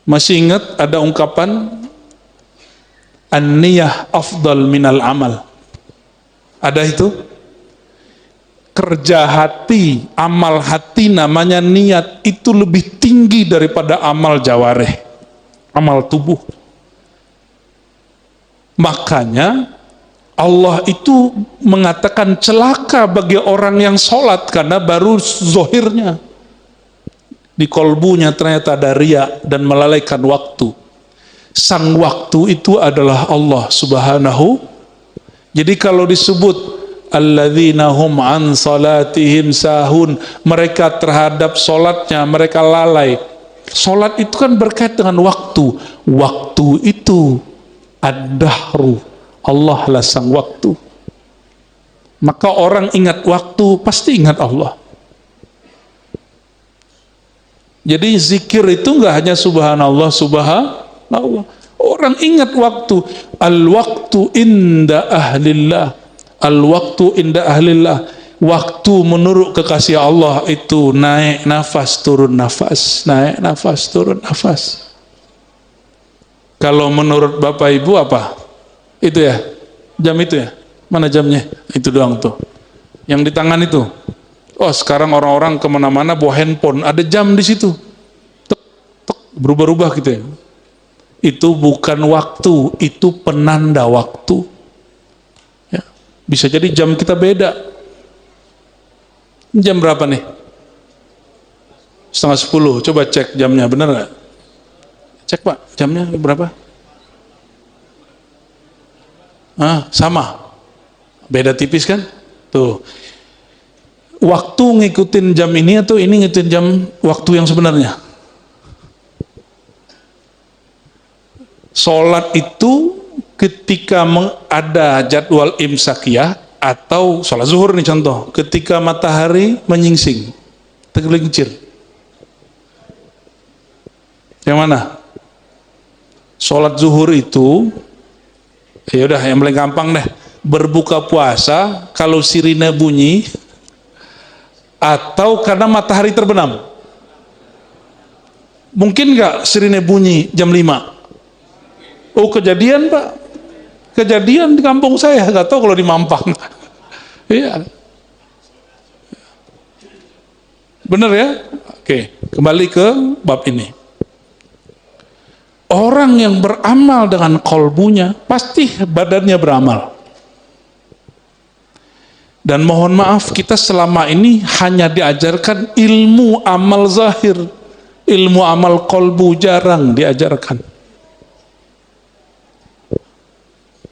Masih ingat ada ungkapan an-niyah afdal minal amal? Ada itu? Kerja hati, amal hati namanya niat, itu lebih tinggi daripada amal jawareh, amal tubuh. Makanya Allah itu mengatakan celaka bagi orang yang sholat karena baru zohirnya. Di kolbunya ternyata ada riya dan melalaikan waktu. Sang waktu itu adalah Allah Subhanahu. Jadi kalau disebut alladzina hum an salatihim sahun, mereka terhadap solatnya mereka lalai. Solat itu kan berkait dengan waktu. Waktu itu ad-dahru, Allah lah sang waktu. Maka orang ingat waktu pasti ingat Allah. Jadi zikir itu nggak hanya subhanallah subhanallah. Orang ingat waktu. Al-waktu inda ahlillah. Al-waktu inda ahlillah. Waktu menurut kekasih Allah itu naik nafas turun nafas, naik nafas turun nafas. Kalau menurut Bapak Ibu apa? Itu ya, jam itu ya. Mana jamnya? Itu doang tuh. Yang di tangan itu. Oh, sekarang orang-orang kemana-mana bawa handphone, ada jam di situ. Tek, tek, berubah-ubah gitu ya. Itu bukan waktu, itu penanda waktu. Ya. Bisa jadi jam kita beda. Jam berapa nih? 9:30. Coba cek jamnya, benar nggak? Cek Pak, jamnya berapa? Sama. Beda tipis kan? Tuh. Waktu ngikutin jam ini atau ini ngikutin jam waktu yang sebenarnya? Sholat itu ketika ada jadwal imsakiyah, atau sholat zuhur nih contoh, ketika matahari menyingsing, tergelincir. Yang mana? Sholat zuhur itu, ya udah yang paling gampang deh, berbuka puasa kalau sirine bunyi, atau karena matahari terbenam. Mungkin nggak sirine bunyi jam 5? Oh, kejadian Pak. Kejadian di kampung saya, nggak tahu kalau di Mampang. Iya. Bener ya? Oke, kembali ke bab ini. Orang yang beramal dengan kolbunya, pasti badannya beramal. Dan mohon maaf, kita selama ini hanya diajarkan ilmu amal zahir. Ilmu amal kolbu jarang diajarkan.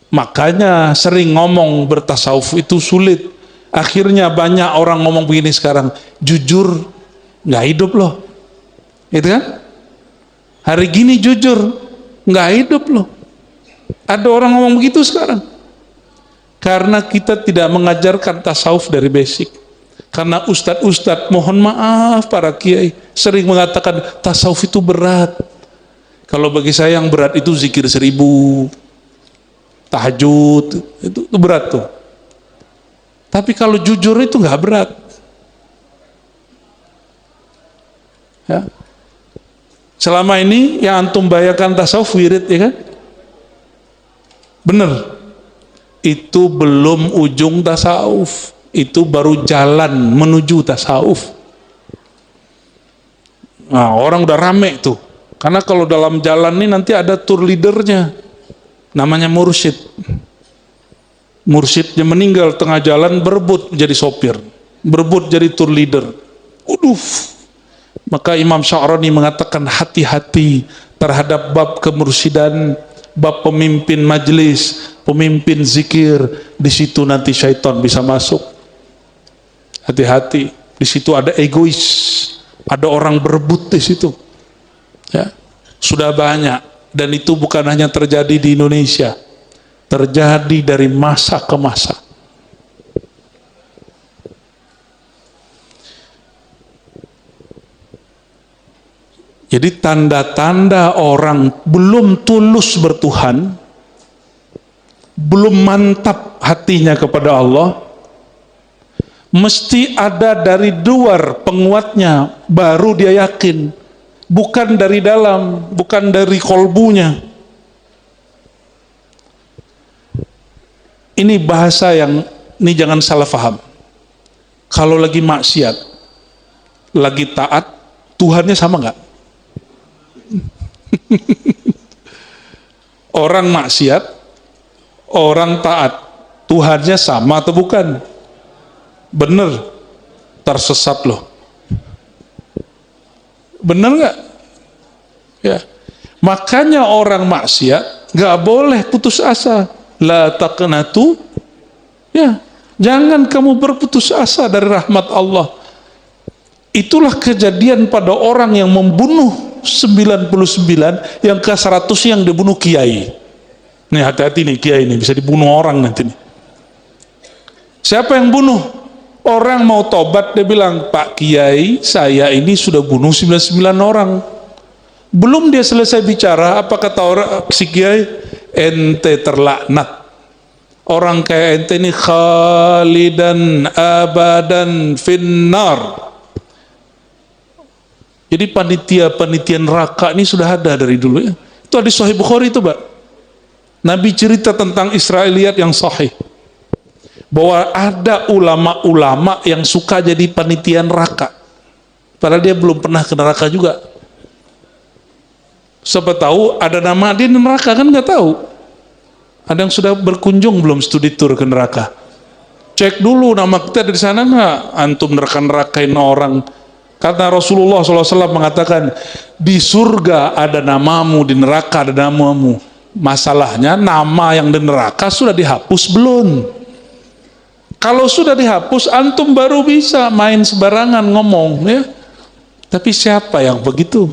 Makanya sering ngomong bertasawuf itu sulit. Akhirnya banyak orang ngomong begini sekarang, jujur nggak hidup loh, itu kan? Hari gini jujur nggak hidup loh. Ada orang ngomong begitu sekarang. Karena kita tidak mengajarkan tasawuf dari basic. Karena ustadz-ustadz, mohon maaf para kiai, sering mengatakan tasawuf itu berat. Kalau bagi saya yang berat itu zikir 1000, tahajud, itu berat tuh. Tapi kalau jujur itu nggak berat. Ya. Selama ini yang antum bayangkan tasawuf wirid, ya kan? Bener. Itu belum ujung tasawuf. Itu baru jalan menuju tasawuf. Nah, orang udah rame tuh. Karena kalau dalam jalan ini nanti ada tour leadernya. Namanya mursyid. Mursyidnya meninggal tengah jalan, berebut jadi sopir, berebut jadi tour leader. Maka Imam Sya'rani mengatakan hati-hati terhadap bab kemursidan, bab pemimpin majlis, pemimpin zikir. Di situ nanti syaitan bisa masuk. Hati-hati. Di situ ada egois, ada orang berebut di situ. Ya, sudah banyak. Dan itu bukan hanya terjadi di Indonesia, terjadi dari masa ke masa. Jadi tanda-tanda orang belum tulus bertuhan, belum mantap hatinya kepada Allah, mesti ada dari luar penguatnya, baru dia yakin. Bukan dari dalam, bukan dari kolbunya. Ini bahasa yang, ini jangan salah paham. Kalau lagi maksiat, lagi taat, Tuhannya sama nggak? Orang maksiat, orang taat, Tuhannya sama atau bukan? Bener, tersesat loh. Benar nggak? Ya. Makanya orang maksiat nggak boleh putus asa. La taqnatu. Ya. Jangan kamu berputus asa dari rahmat Allah. Itulah kejadian pada orang yang membunuh 99, yang ke 100 yang dibunuh kiai. Nih hati-hati nih, kiai ini bisa dibunuh orang nanti nih. Siapa yang bunuh? Orang mau tobat, dia bilang, Pak Kiai, saya ini sudah bunuh 99 orang. Belum dia selesai bicara, apa kata orang si kiai? Ente terlaknat. Orang kayak ente ini khalidan abadan finnar. Jadi panitia neraka ini sudah ada dari dulu ya. Itu hadis Sahih Bukhari itu, Pak. Nabi cerita tentang Israiliyat yang sahih. Bahwa ada ulama-ulama yang suka jadi panitia neraka. Padahal dia belum pernah ke neraka juga. Siapa tahu ada nama dia di neraka, kan nggak tahu. Ada yang sudah berkunjung belum studi tour ke neraka? Cek dulu nama kita dari sana nggak? Antum neraka-nerakain orang. Karena Rasulullah SAW mengatakan, di surga ada namamu, di neraka ada namamu. Masalahnya nama yang di neraka sudah dihapus belum? Kalau sudah dihapus, antum baru bisa main sembarangan ngomong, ya. Tapi siapa yang begitu?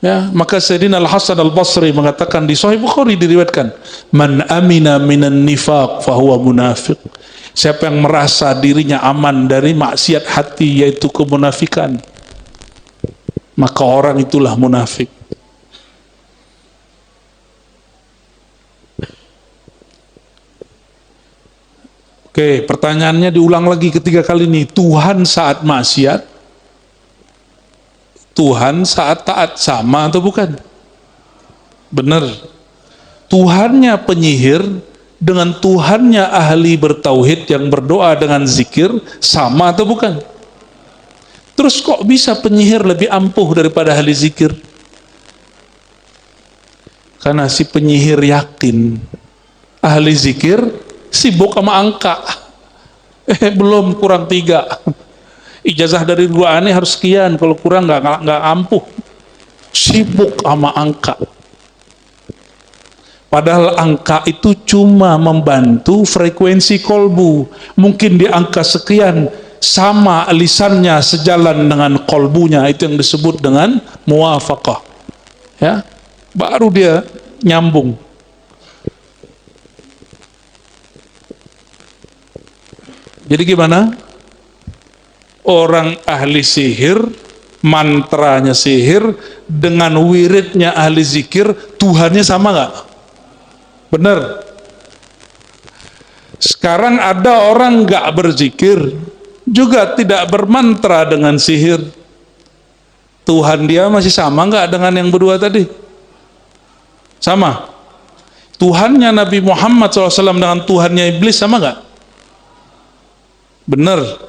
Ya, maka Sayyidina Al-Hasan Al-Basri mengatakan di Sahih Bukhari diriwayatkan, man amina minan nifaq fahuwa munafiq. Siapa yang merasa dirinya aman dari maksiat hati, yaitu kemunafikan, maka orang itulah munafik. Oke, pertanyaannya diulang lagi ketiga kali nih. Tuhan saat maksiat, Tuhan saat taat, sama atau bukan? Benar. Tuhannya penyihir dengan Tuhannya ahli bertauhid yang berdoa dengan zikir, sama atau bukan? Terus kok bisa penyihir lebih ampuh daripada ahli zikir? Karena si penyihir yakin ahli zikir sibuk sama angka. Belum, kurang 3. Ijazah dari guru aneh harus sekian, kalau kurang nggak ampuh. Sibuk sama angka. Padahal angka itu cuma membantu frekuensi kolbu. Mungkin di angka sekian sama lisannya sejalan dengan kolbunya, itu yang disebut dengan muwafaqah. Ya, baru dia nyambung. Jadi gimana? Orang ahli sihir, mantranya sihir, dengan wiridnya ahli zikir, Tuhannya sama nggak? Benar. Sekarang ada orang nggak berzikir, juga tidak bermantra dengan sihir, Tuhan dia masih sama nggak dengan yang berdua tadi? Sama. Tuhannya Nabi Muhammad SAW dengan Tuhannya iblis sama nggak? Benar.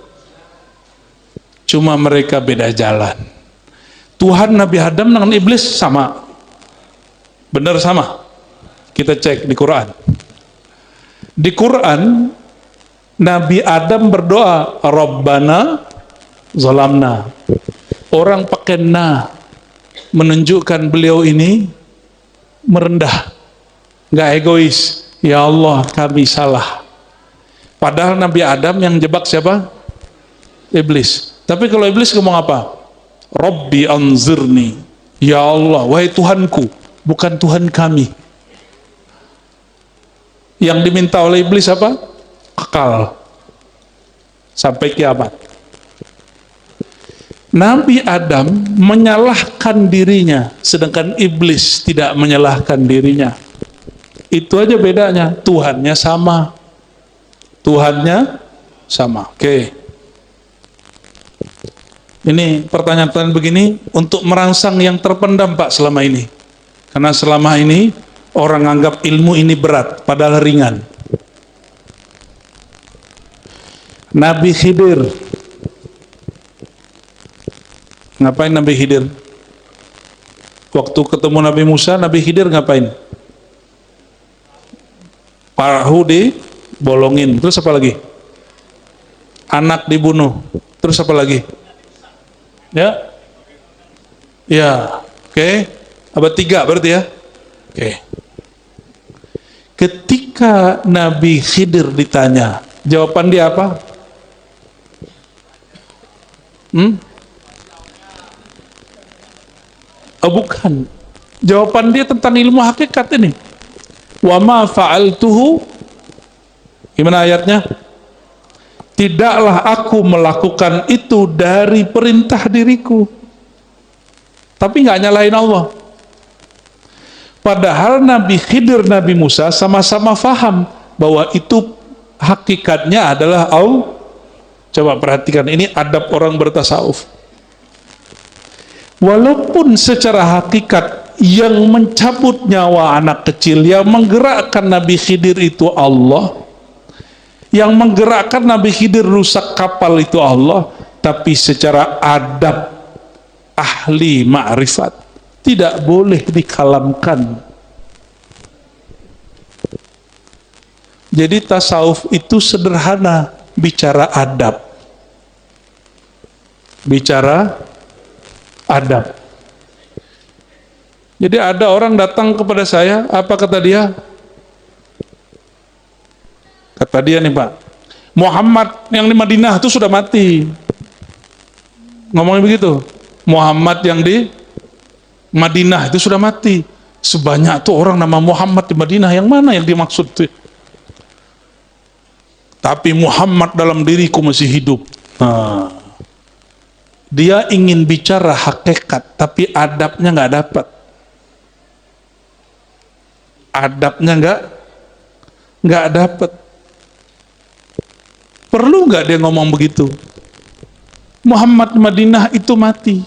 Cuma mereka beda jalan. Tuhan Nabi Adam dengan iblis sama. Benar sama. Kita cek di Quran. Di Quran Nabi Adam berdoa, Rabbana zalamna. Orang pakai na, menunjukkan beliau ini merendah, nggak egois. Ya Allah, kami salah. Padahal Nabi Adam yang jebak siapa? Iblis. Tapi kalau iblis ngomong apa? Rabbi anzirni. Ya Allah, wahai Tuhanku, bukan Tuhan kami. Yang diminta oleh iblis apa? Akal. Sampai kiamat. Nabi Adam menyalahkan dirinya, sedangkan iblis tidak menyalahkan dirinya. Itu aja bedanya. Tuhannya sama. Tuhannya sama. Oke. Ini pertanyaan-pertanyaan begini untuk merangsang yang terpendam, Pak, selama ini. Karena selama ini orang anggap ilmu ini berat, padahal ringan. Nabi Khidir. Ngapain Nabi Khidir? Waktu ketemu Nabi Musa, Nabi Khidir ngapain? Perahu dibolongin. Terus apa lagi? Anak dibunuh. Terus apa lagi? Ya, ya, oke. Abad 3 berarti ya. Oke. Ketika ketika Nabi Khidir ditanya, jawaban dia apa? Oh bukan, jawaban dia tentang ilmu hakikat ini. Wa ma fa'altuhu, gimana ayatnya? Tidaklah aku melakukan itu dari perintah diriku. Tapi nggak nyalahin Allah. Padahal Nabi Khidir, Nabi Musa sama-sama faham bahwa itu hakikatnya adalah Allah. Coba perhatikan, ini adab orang bertasawuf. Walaupun secara hakikat yang mencabut nyawa anak kecil, yang menggerakkan Nabi Khidir itu Allah, yang menggerakkan Nabi Khidir rusak kapal itu Allah, tapi secara adab ahli ma'rifat tidak boleh dikalamkan. Jadi tasawuf itu sederhana, bicara adab, bicara adab. Jadi ada orang datang kepada saya, apa kata dia? Kata dia nih Pak, Muhammad yang di Madinah itu sudah mati. Ngomongnya begitu, Muhammad yang di Madinah itu sudah mati. Sebanyak tuh orang nama Muhammad di Madinah, yang mana yang dimaksud tuh? Tapi Muhammad dalam diriku masih hidup. Nah, dia ingin bicara hakikat, tapi adabnya nggak dapat. Adabnya nggak dapat. Perlu nggak dia ngomong begitu? Muhammad Madinah itu mati.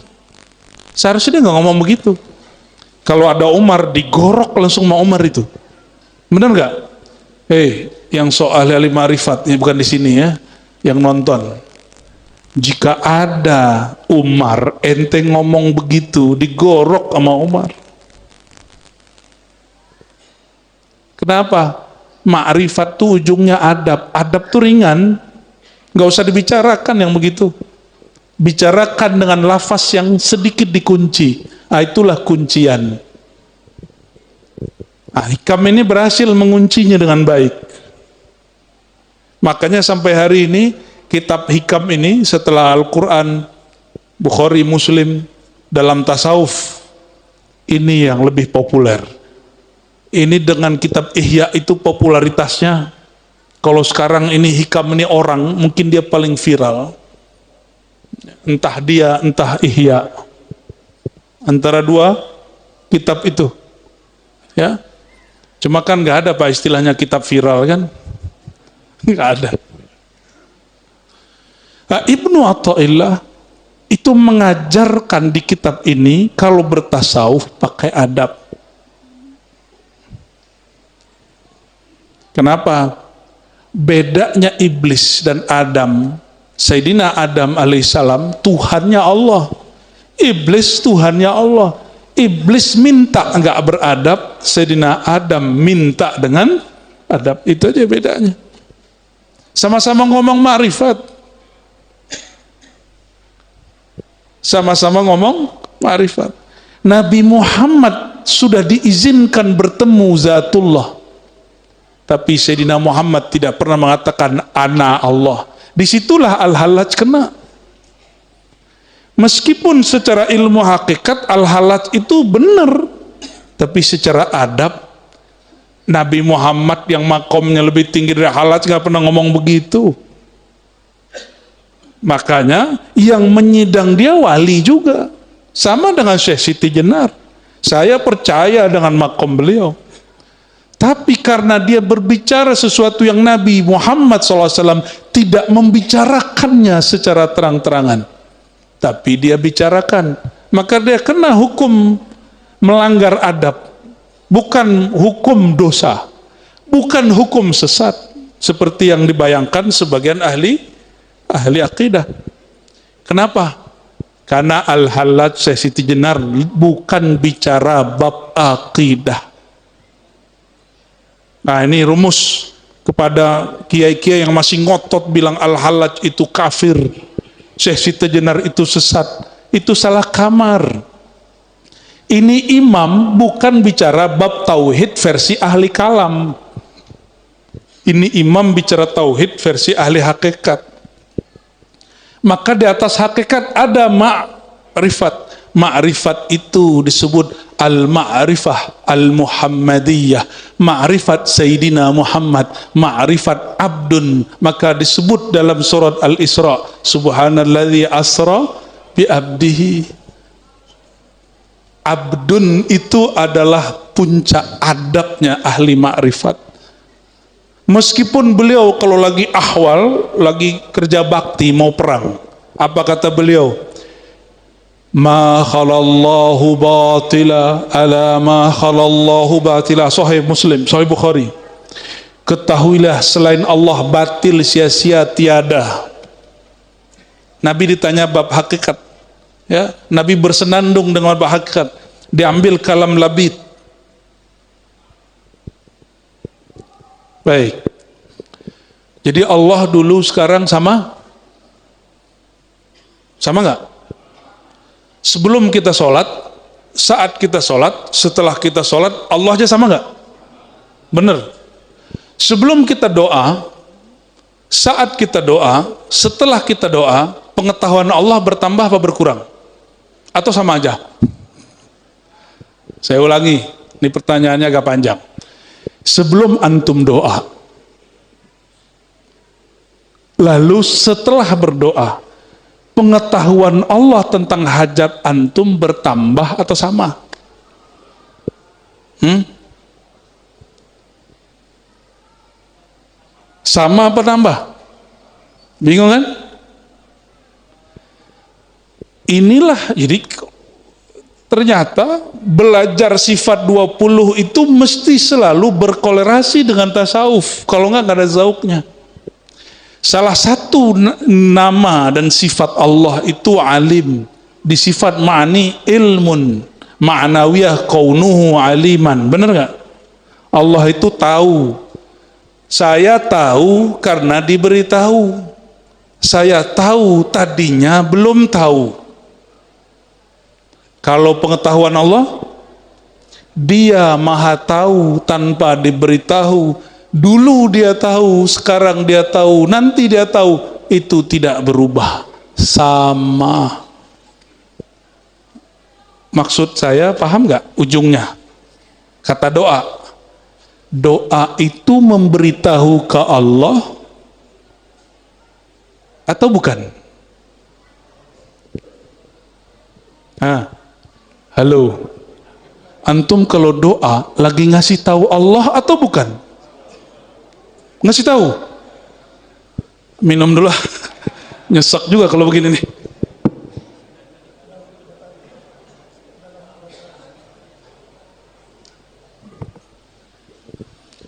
Seharusnya dia nggak ngomong begitu. Kalau ada Umar, digorok langsung sama Umar itu. Benar nggak? Yang soal ahli ma'rifat, ini bukan di sini ya, yang nonton. Jika ada Umar, ente ngomong begitu, digorok sama Umar. Kenapa? Ma'rifat tuh ujungnya adab. Adab tuh ringan, nggak usah dibicarakan yang begitu. Bicarakan dengan lafaz yang sedikit dikunci. Itulah kuncian. Hikam ini berhasil menguncinya dengan baik. Makanya sampai hari ini kitab hikam ini setelah Al-Quran, Bukhari, Muslim, dalam tasawuf ini yang lebih populer. Ini dengan kitab Ihya itu popularitasnya, kalau sekarang ini hikam ini orang, mungkin dia paling viral. Entah dia, entah Ihya. Antara dua kitab itu. Ya. Cuma kan nggak ada Pak istilahnya kitab viral kan? Nggak ada. Nah, Ibnu Athaillah itu mengajarkan di kitab ini kalau bertasawuf pakai adab. Kenapa? Bedanya iblis dan Adam. Sayyidina Adam alaihissalam Tuhannya Allah, iblis Tuhannya Allah. Iblis minta nggak beradab, Sayyidina Adam minta dengan adab. Itu aja bedanya. Sama-sama ngomong ma'rifat, sama-sama ngomong ma'rifat. Nabi Muhammad sudah diizinkan bertemu zatullah, tapi Sayyidina Muhammad tidak pernah mengatakan ana Allah. Disitulah Al-Hallaj kena. Meskipun secara ilmu hakikat Al-Hallaj itu benar, tapi secara adab Nabi Muhammad yang makomnya lebih tinggi dari Hallaj nggak pernah ngomong begitu. Makanya yang menyidang dia wali juga, sama dengan Syekh Siti Jenar. Saya percaya dengan makom beliau, tapi karena dia berbicara sesuatu yang Nabi Muhammad SAW tidak membicarakannya secara terang-terangan, tapi dia bicarakan, maka dia kena hukum melanggar adab. Bukan hukum dosa, bukan hukum sesat seperti yang dibayangkan sebagian ahli akidah. Kenapa? Karena Al-Hallaj Syekh Siti Jenar bukan bicara bab akidah. Nah, ini rumus kepada kiai-kiai yang masih ngotot bilang Al-Hallaj itu kafir, Syekh Siti Jenar itu sesat. Itu salah kamar. Ini imam bukan bicara bab tauhid versi ahli kalam. Ini imam bicara tauhid versi ahli hakikat. Maka di atas hakikat ada ma'rifat. Ma'rifat itu disebut al-ma'rifah al-muhammadiyah, ma'rifat Sayyidina Muhammad, ma'rifat abdun. Maka disebut dalam surat Al-Isra, subhanalladzi asra bi abdihi. Abdun itu adalah puncak adabnya ahli ma'rifat. Meskipun beliau kalau lagi ahwal, lagi kerja bakti mau perang, apa kata beliau? Ma khalallahu batila ala ma khalallahu batila. Sahih Muslim, Sahih Bukhari. Ketahuilah selain Allah batil sia-sia tiada. Nabi ditanya bab hakikat, ya, Nabi bersenandung dengan bab hakikat. Diambil kalam Labid. Baik. Jadi Allah dulu sekarang sama nggak? Sebelum kita sholat, saat kita sholat, setelah kita sholat, Allah aja sama nggak? Bener. Sebelum kita doa, saat kita doa, setelah kita doa, pengetahuan Allah bertambah apa berkurang? Atau sama aja? Saya ulangi, ini pertanyaannya agak panjang. Sebelum antum doa, lalu setelah berdoa, pengetahuan Allah tentang hajat antum bertambah atau sama? Sama apa tambah? Bingung kan? Inilah, jadi ternyata belajar sifat 20 itu mesti selalu berkolerasi dengan tasawuf. Kalau nggak ada zauknya. Salah satu nama dan sifat Allah itu alim. Di sifat ma'ani ilmun, ma'nawiyah kaunuhu aliman. Benar nggak? Allah itu tahu. Saya tahu karena diberitahu. Saya tahu tadinya belum tahu. Kalau pengetahuan Allah, Dia maha tahu tanpa diberitahu. Dulu Dia tahu, sekarang Dia tahu, nanti Dia tahu. Itu tidak berubah, sama. Maksud saya paham nggak ujungnya? Kata doa, doa itu memberitahu ke Allah atau bukan? Halo, antum kalau doa lagi ngasih tahu Allah atau bukan? Ngasih tahu. Minum dulu. Nyesek juga kalau begini nih.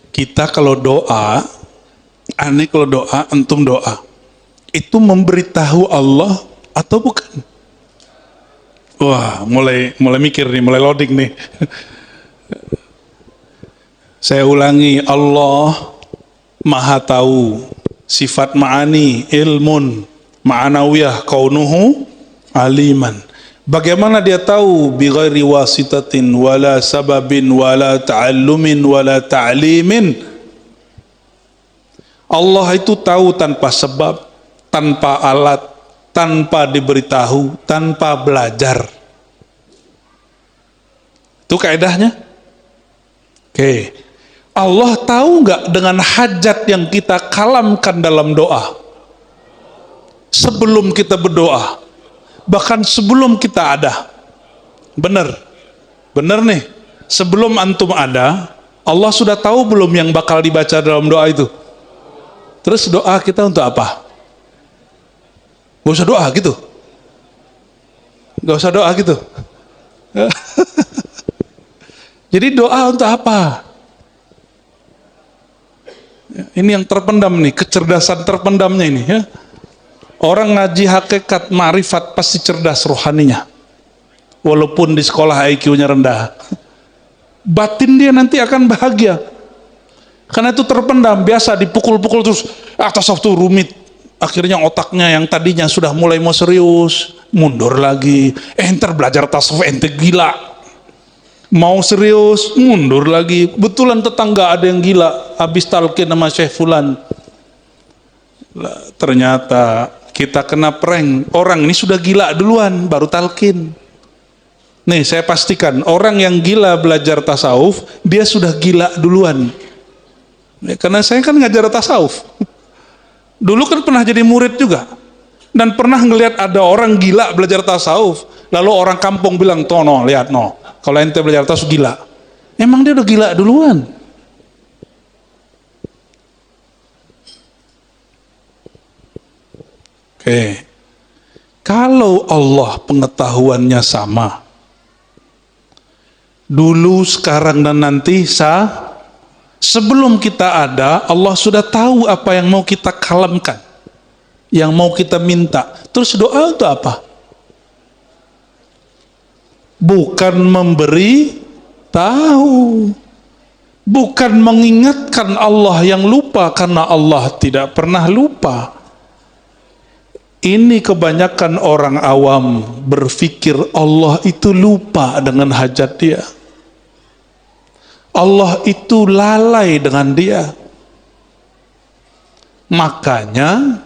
Kita kalau doa, aneh kalau doa, antum doa, itu memberitahu Allah atau bukan? Wah, mulai mikir nih, mulai loading nih. Saya ulangi, Allah maha tahu, sifat ma'ani, ilmun, ma'anawiyah, kaunuhu, aliman. Bagaimana Dia tahu? Bi ghairi wasitatin, wala sababin, wala ta'allumin, wala ta'limin. Allah itu tahu tanpa sebab, tanpa alat, tanpa diberitahu, tanpa belajar. Itu kaidahnya. Oke. Allah tahu nggak dengan hajat yang kita kalamkan dalam doa? Sebelum kita berdoa, bahkan sebelum kita ada. Bener nih. Sebelum antum ada, Allah sudah tahu belum yang bakal dibaca dalam doa itu? Terus doa kita untuk apa? Gak usah doa gitu. Gak usah doa gitu. Jadi doa untuk apa? Ini yang terpendam nih, kecerdasan terpendamnya ini ya. Orang ngaji hakikat ma'rifat pasti cerdas rohaninya. Walaupun di sekolah IQ-nya rendah. Batin dia nanti akan bahagia. Karena itu terpendam, biasa dipukul-pukul terus atas waktu rumit. Akhirnya otaknya yang tadinya sudah mulai mau serius, mundur lagi. Ntar belajar tasawuf ente gila. Mau serius, mundur lagi. Betulan tetangga ada yang gila. habis talqin sama Syekh Fulan. Ternyata kita kena prank. Orang ini sudah gila duluan, baru talqin. Nih saya pastikan, orang yang gila belajar tasawuf, dia sudah gila duluan. Karena saya kan ngajar tasawuf. Dulu kan pernah jadi murid juga. Dan pernah ngelihat ada orang gila belajar tasawuf. Lalu orang kampung bilang, Tono, lihat no. Kalau ente belajar tasawuf gila. Emang dia udah gila duluan. Oke. Kalau Allah pengetahuannya sama, dulu, sekarang, dan nanti sebelum kita ada, Allah sudah tahu apa yang mau kita kalamkan, yang mau kita minta. Terus doa itu apa? Bukan memberi tahu, bukan mengingatkan Allah yang lupa, karena Allah tidak pernah lupa. Ini kebanyakan orang awam berpikir Allah itu lupa dengan hajat dia. Allah itu lalai dengan dia. Makanya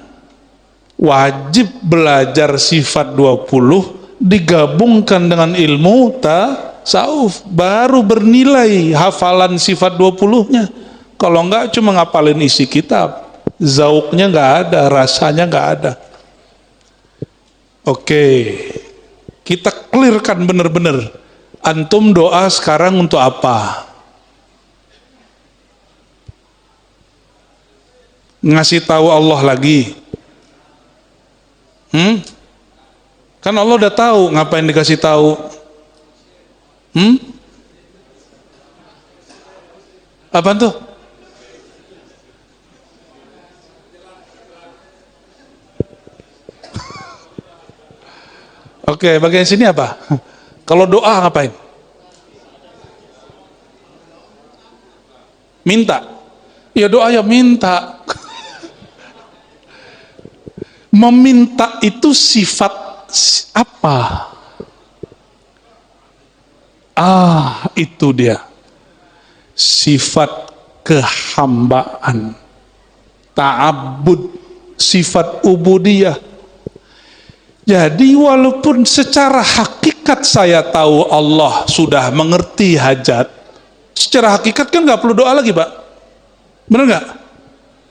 wajib belajar sifat 20 digabungkan dengan ilmu tasawuf, baru bernilai hafalan sifat 20-nya. Kalau enggak cuma ngapalin isi kitab, zauknya enggak ada, rasanya enggak ada. Oke, kita clearkan benar-benar. Antum doa sekarang untuk apa? Ngasih tahu Allah lagi? Kan Allah udah tahu, ngapain dikasih tahu? Apa tuh? Oke, bagian sini apa? Kalau doa ngapain? Minta. Ya doa ya minta. Meminta itu sifat apa? Itu dia. Sifat kehambaan. Ta'abbud, sifat ubudiyah. Jadi walaupun secara hakikat saya tahu Allah sudah mengerti hajat, secara hakikat kan nggak perlu doa lagi, Pak. Benar nggak?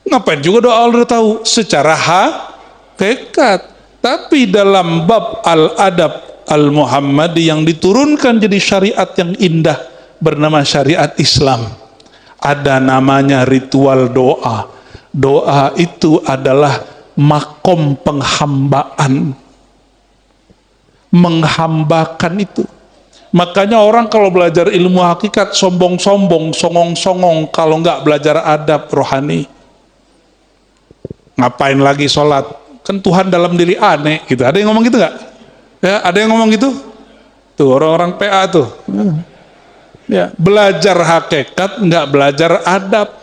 Ngapain juga doa Allah udah tahu secara hakikat. Tapi dalam bab al-adab al-Muhammadi yang diturunkan jadi syariat yang indah bernama syariat Islam, ada namanya ritual doa. Doa itu adalah makom penghambaan. Menghambakan itu. Makanya orang kalau belajar ilmu hakikat sombong-sombong, songong-songong, kalau nggak belajar adab rohani. Ngapain lagi sholat? Kan Tuhan dalam diri aneh gitu. Ada yang ngomong gitu nggak? Ya, ada yang ngomong gitu? Tuh orang-orang PA tuh. Ya, belajar hakikat nggak belajar adab.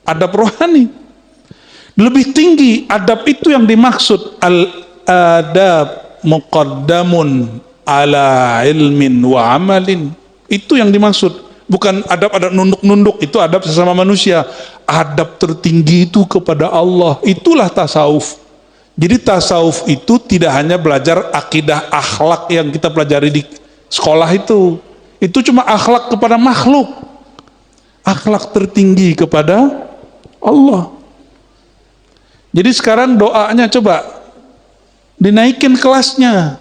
Adab rohani. Lebih tinggi adab itu yang dimaksud al-adab muqaddamun ala ilmin wa amalin. Itu yang dimaksud. Bukan adab-adab nunduk-nunduk, itu adab sesama manusia. Adab tertinggi itu kepada Allah. Itulah tasawuf. Jadi tasawuf itu tidak hanya belajar akidah akhlak yang kita pelajari di sekolah itu. Itu cuma akhlak kepada makhluk. Akhlak tertinggi kepada Allah. Jadi sekarang doanya coba dinaikin kelasnya.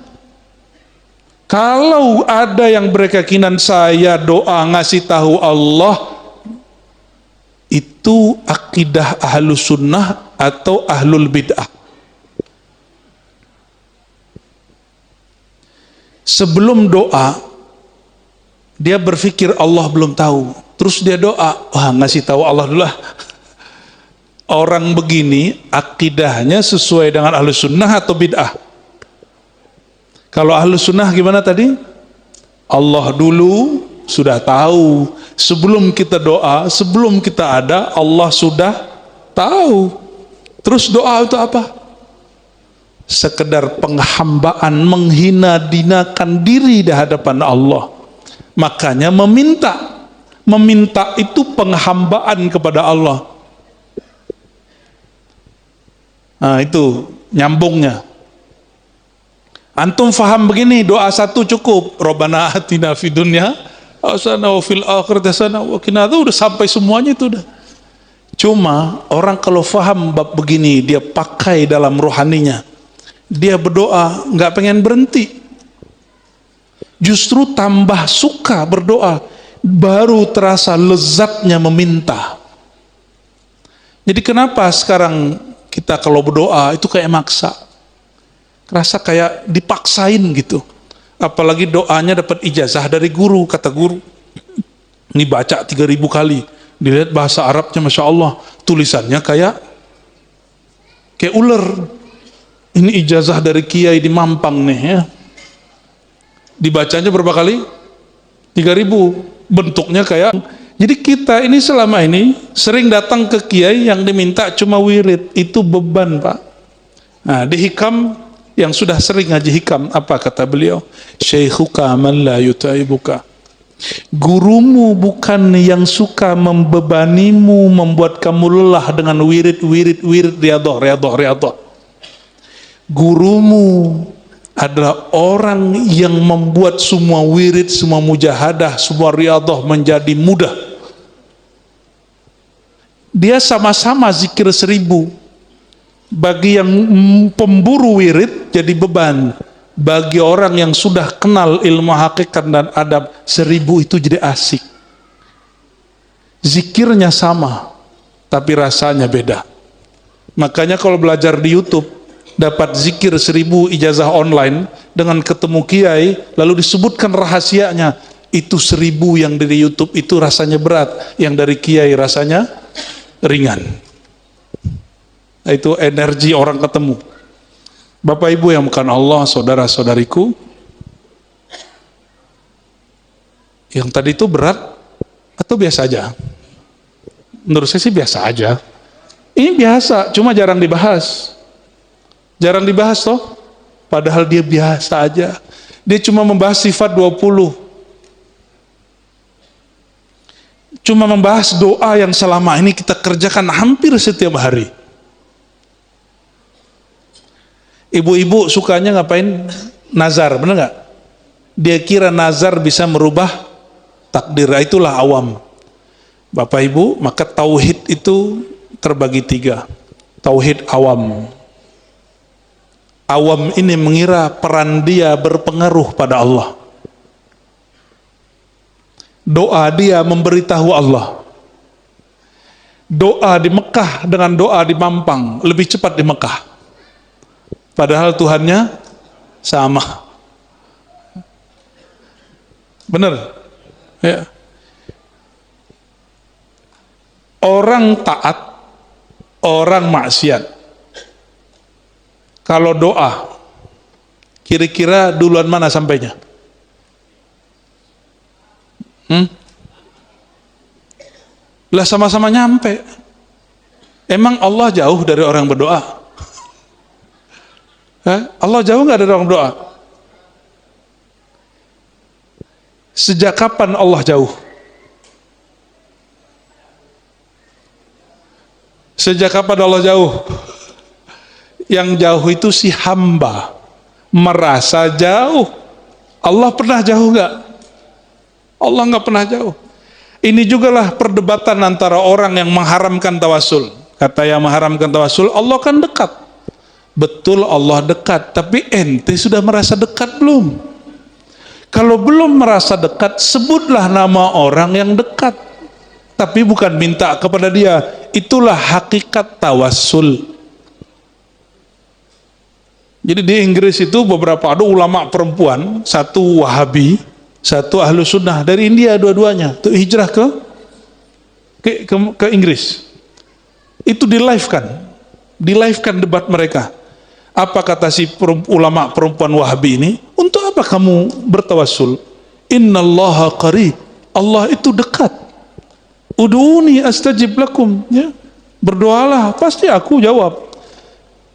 Kalau ada yang berkeyakinan saya doa ngasih tahu Allah, itu akidah ahlus sunnah atau ahlul bid'ah. Sebelum doa, dia berpikir Allah belum tahu. Terus dia doa, wah ngasih tahu Allah dulu lah. Orang begini akidahnya sesuai dengan ahlus sunnah atau bid'ah? Kalau ahlus sunnah gimana tadi? Allah dulu sudah tahu. Sebelum kita doa, sebelum kita ada, Allah sudah tahu. Terus doa itu apa? Sekedar penghambaan, menghina dinakan diri di hadapan Allah. Makanya meminta. Meminta itu penghambaan kepada Allah. Nah, itu nyambungnya. Antum faham begini, doa satu cukup. Rabbana atina fid dunya hasanah wa fil akhirati hasanah wa qina adzabannar. Udah sampai semuanya itu udah. Cuma orang kalau faham bab begini, dia pakai dalam rohaninya. Dia berdoa nggak pengen berhenti. Justru tambah suka berdoa. Baru terasa lezatnya meminta. Jadi kenapa sekarang kita kalau berdoa itu kayak maksa, rasa kayak dipaksain gitu. Apalagi doanya dapat ijazah dari guru, kata guru ini baca 3000 kali, dilihat bahasa Arabnya Masya Allah, tulisannya kayak ular. Ini ijazah dari kiai di Mampang nih ya, dibacanya berapa kali? 3000. Bentuknya kayak, jadi kita ini selama ini sering datang ke kiai yang diminta cuma wirid, itu beban Pak. Nah, di hikam yang sudah sering ngaji hikam, apa kata beliau? Syaikhuka man la yutaibuka. Gurumu bukan yang suka membebanimu, membuat kamu lelah dengan wirid riyadhah. Gurumu adalah orang yang membuat semua wirid, semua mujahadah, semua riyadhah menjadi mudah. Dia sama-sama zikir 1000. Bagi yang pemburu wirid jadi beban. Bagi orang yang sudah kenal ilmu hakikat dan adab, 1000 itu jadi asik. Zikirnya sama, tapi rasanya beda. Makanya kalau belajar di YouTube, dapat zikir 1000 ijazah online dengan ketemu kiai, lalu disebutkan rahasianya, itu 1000 yang dari YouTube itu rasanya berat, yang dari kiai rasanya ringan. Nah, itu energi orang ketemu. Bapak Ibu yang bukan Allah, saudara-saudariku, yang tadi itu berat atau biasa aja? Menurut saya sih biasa aja. Ini biasa, cuma jarang dibahas. Jarang dibahas toh, padahal dia biasa aja. Dia cuma membahas sifat 20. Cuma membahas doa yang selama ini kita kerjakan hampir setiap hari. Ibu-ibu sukanya ngapain? Nazar, benar nggak? Dia kira nazar bisa merubah takdir. Itulah awam. Bapak Ibu, maka tauhid itu terbagi 3. Tauhid awam. Awam ini mengira peran dia berpengaruh pada Allah. Doa dia memberitahu Allah. Doa di Mekah dengan doa di Mampang lebih cepat di Mekah. Padahal Tuhannya sama. Benar? Ya. Orang taat, orang maksiat. Kalau doa, kira-kira duluan mana sampainya? Lah sama-sama nyampe. Emang Allah jauh dari orang berdoa? Allah jauh nggak dari orang berdoa? Sejak kapan Allah jauh? Sejak kapan Allah jauh? Yang jauh itu si hamba merasa jauh. Allah pernah jauh nggak? Allah nggak pernah jauh. Ini jugalah perdebatan antara orang yang mengharamkan tawasul. Kata yang mengharamkan tawasul, Allah kan dekat. Betul Allah dekat, tapi ente sudah merasa dekat belum? Kalau belum merasa dekat, sebutlah nama orang yang dekat. Tapi bukan minta kepada dia. Itulah hakikat tawasul. Jadi di Inggris itu beberapa ada ulama perempuan, satu Wahabi, satu Ahlu Sunnah dari India dua-duanya, itu hijrah ke Inggris. Itu di live kan debat mereka. Apa kata si ulama perempuan Wahabi ini? Untuk apa kamu bertawassul? Innallaha qarib. Allah itu dekat. Ud'uni astajib lakum. Ya. Berdoalah, pasti aku jawab.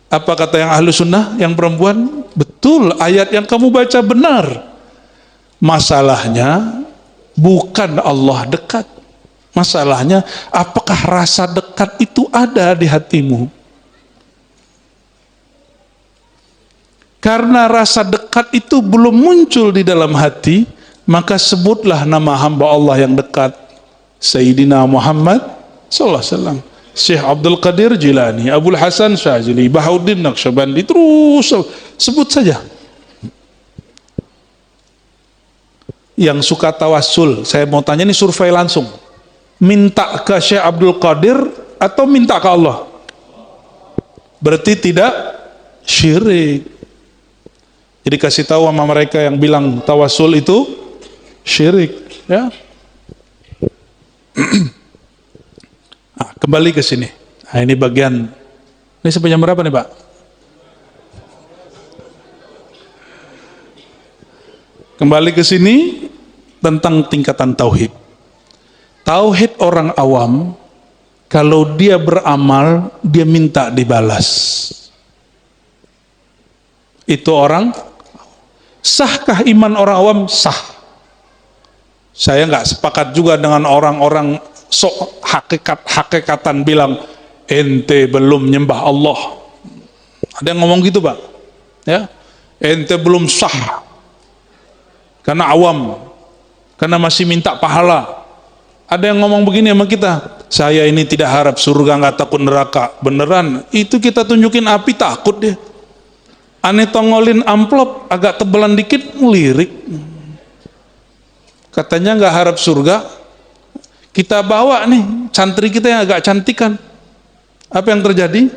Apa kata yang Ahlu Sunnah, yang perempuan? Betul, ayat yang kamu baca benar. Masalahnya bukan Allah dekat, Masalahnya, apakah rasa dekat itu ada di hatimu? Karena rasa dekat itu belum muncul di dalam hati, maka sebutlah nama hamba Allah yang dekat, Sayyidina Muhammad sallallahu alaihi wasallam, Syekh Abdul Qadir Jilani, Abul Hasan Syazili, Bahauddin Naqsyabandi, terus sebut saja. Yang suka tawassul, saya mau tanya, ini survei langsung, minta ke Syekh Abdul Qadir atau minta ke Allah? Berarti tidak syirik. Jadi kasih tahu sama mereka yang bilang tawassul itu syirik, ya. Nah, kembali ke sini. Nah, ini bagian. Ini sampai jam berapa nih, Pak? Kembali ke sini tentang tingkatan tauhid. Tauhid orang awam, kalau dia beramal, dia minta dibalas. Itu orang. Sahkah iman orang awam? Sah. Saya nggak sepakat juga dengan orang-orang sok hakikatan bilang ente belum nyembah Allah. Ada yang ngomong gitu, Pak, ya, ente belum sah karena awam, karena masih minta pahala. Ada yang ngomong begini sama kita, saya ini tidak harap surga, nggak takut neraka. Beneran itu kita tunjukin api, takut dia. Aneh tongolin amplop agak tebelan dikit, ngelirik. Katanya nggak harap surga, kita bawa nih santri kita yang agak cantikan. Apa yang terjadi?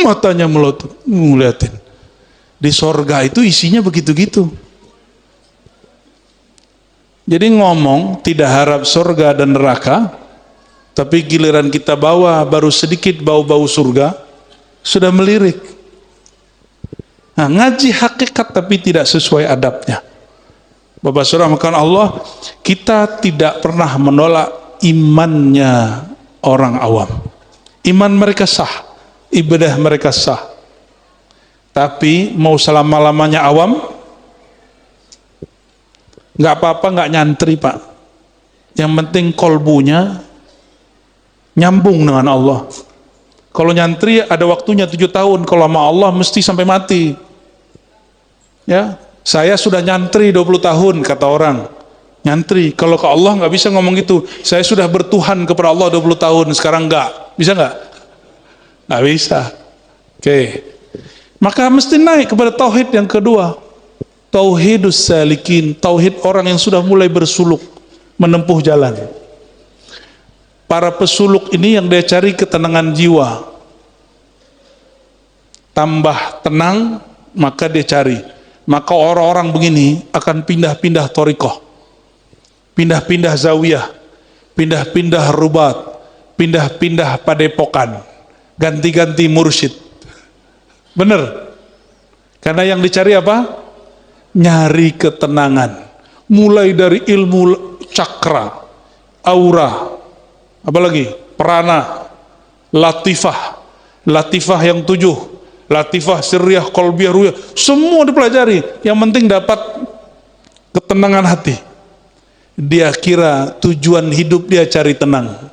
Matanya melotot, ngeliatin. Di sorga itu isinya begitu-gitu. Jadi ngomong tidak harap surga dan neraka, tapi giliran kita bawa baru sedikit bau-bau surga, sudah melirik. Nah, ngaji hakikat tapi tidak sesuai adabnya. Bapak Saudara makan Allah, kita tidak pernah menolak imannya orang awam. Iman mereka sah, ibadah mereka sah. Tapi mau selama-lamanya awam, nggak apa-apa, nggak nyantri, Pak. Yang penting kolbunya nyambung dengan Allah. Kalau nyantri ada waktunya 7 tahun, kalau sama Allah mesti sampai mati. Ya, saya sudah nyantri 20 tahun kata orang. Nyantri, kalau ke Allah nggak bisa ngomong gitu. Saya sudah bertuhan kepada Allah 20 tahun, sekarang nggak. Bisa nggak? Nggak bisa. Oke. Maka mesti naik kepada tauhid yang kedua. Tauhidus salikin, tauhid orang yang sudah mulai bersuluk, menempuh jalan. Para pesuluk ini yang dia cari ketenangan jiwa. Tambah tenang, maka dia cari. Maka orang-orang begini akan pindah-pindah thariqah, pindah-pindah zawiyah, pindah-pindah rubat, pindah-pindah padepokan, ganti-ganti mursyid. Bener? Karena yang dicari apa? Nyari ketenangan. Mulai dari ilmu cakra, aura, apalagi prana, latifah, latifah yang 7, latifah sirriyah, qalbiyah, ruhiyah, semua dipelajari. Yang penting dapat ketenangan hati. Dia kira tujuan hidup dia cari tenang.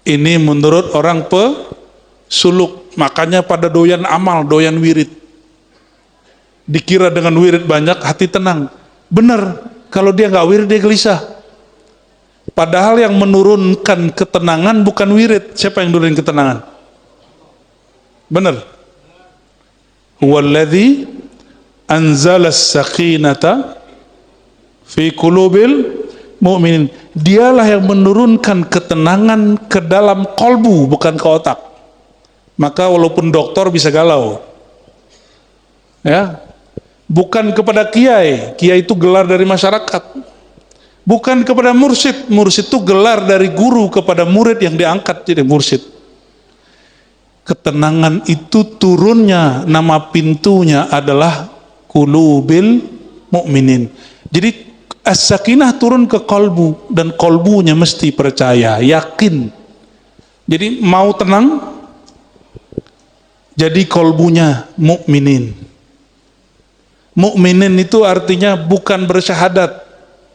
Ini menurut orang pesuluk. Makanya pada doyan amal, doyan wirid. Dikira dengan wirid banyak hati tenang. Benar, kalau dia nggak wirid dia gelisah. Padahal yang menurunkan ketenangan bukan wirid. Siapa yang nurunin ketenangan? Benar. Huwallazi anzalas sakinata fi qulubil mu'minin. Dialah yang menurunkan ketenangan ke dalam kolbu, bukan ke otak. Maka walaupun dokter bisa galau, ya, bukan kepada kiai. Kiai itu gelar dari masyarakat. Bukan kepada mursyid. Mursyid itu gelar dari guru kepada murid yang diangkat jadi mursyid. Ketenangan itu turunnya, nama pintunya adalah qulubil mu'minin. Jadi as-sakinah turun ke kolbu, dan kolbunya mesti percaya, yakin. Jadi mau tenang, jadi kolbunya mukminin. Mukminin itu artinya bukan bersyahadat,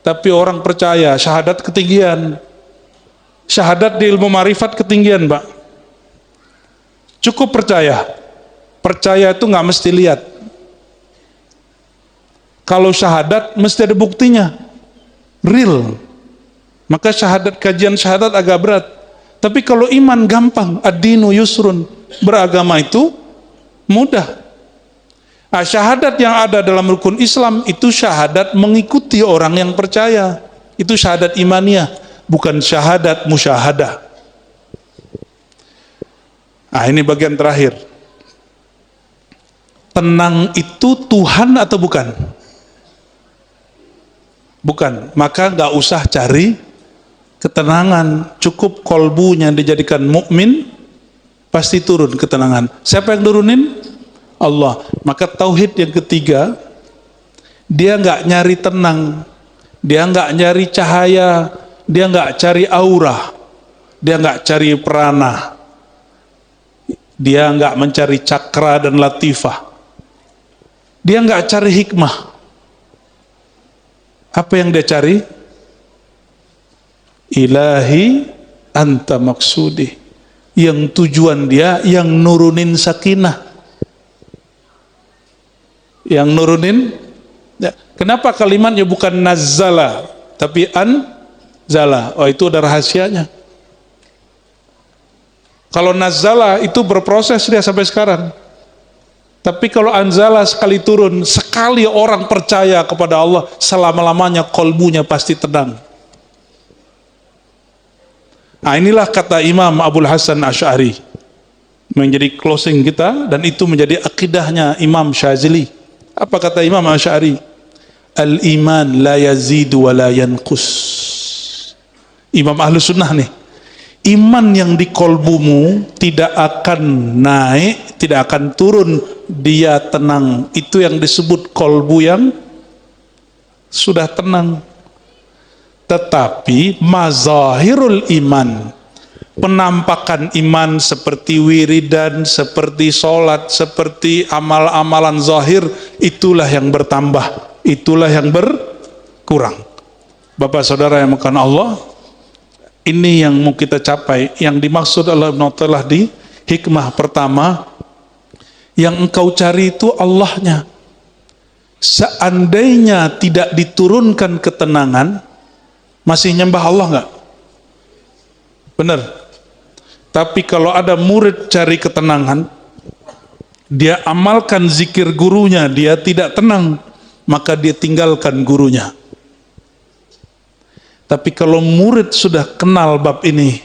Tapi orang percaya, syahadat ketinggian. Syahadat di ilmu marifat ketinggian, Pak. Cukup percaya. Percaya itu nggak mesti lihat. Kalau syahadat mesti ada buktinya. Real. Maka syahadat, kajian syahadat agak berat. Tapi kalau iman gampang, ad-dinu yusrun. Beragama itu mudah. Nah, syahadat yang ada dalam rukun Islam itu syahadat mengikuti orang yang percaya. Itu syahadat imaniyah, bukan syahadat musyahadah. Nah, ini bagian terakhir. Tenang itu Tuhan atau bukan? Bukan. Maka nggak usah cari ketenangan. Cukup kolbunya dijadikan mukmin, pasti turun ketenangan. Siapa yang turunin? Allah. Maka tauhid yang ketiga, dia nggak nyari tenang, dia nggak nyari cahaya, dia nggak cari aura, dia nggak cari prana, dia nggak mencari cakra dan latifah, dia nggak cari hikmah. Apa yang dia cari? Ilahi anta maksudi. Yang tujuan dia yang nurunin sakinah. Yang nurunin ya. Kenapa kalimatnya bukan nazzala tapi anzala? Oh, itu ada rahasianya. Kalau nazzala itu berproses dia sampai sekarang. Tapi kalau anzala sekali turun, sekali orang percaya kepada Allah, selama-lamanya kolbunya pasti tenang. Nah, inilah kata Imam Abul Hasan Asy'ari menjadi closing kita, dan itu menjadi akidahnya Imam Syazili. Apa kata Imam Asy'ari? Al-iman la yazidu wa la yanqus. Imam Ahlus Sunnah nih. Iman yang di kolbumu tidak akan naik, tidak akan turun, dia tenang. Itu yang disebut kolbu yang sudah tenang. Tetapi mazahirul iman, penampakan iman seperti wiridan, seperti sholat, seperti amal-amalan zahir, itulah yang bertambah, itulah yang berkurang. Bapak saudara yang makan Allah, ini yang mau kita capai. Yang dimaksud Allah telah di hikmah pertama, yang engkau cari itu Allahnya. Seandainya tidak diturunkan ketenangan, masih nyembah Allah nggak? Benar. Tapi kalau ada murid cari ketenangan, dia amalkan zikir gurunya, dia tidak tenang, maka dia tinggalkan gurunya. Tapi kalau murid sudah kenal bab ini,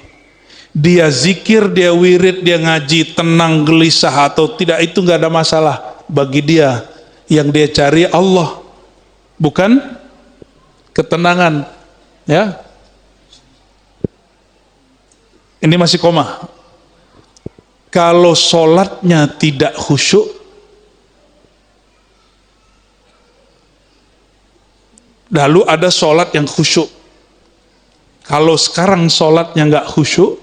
dia zikir, dia wirid, dia ngaji, tenang, gelisah atau tidak, itu nggak ada masalah bagi dia. Yang dia cari Allah, bukan ketenangan. Ya, ini masih koma. Kalau sholatnya tidak khusyuk, lalu ada sholat yang khusyuk. Kalau sekarang sholatnya nggak khusyuk,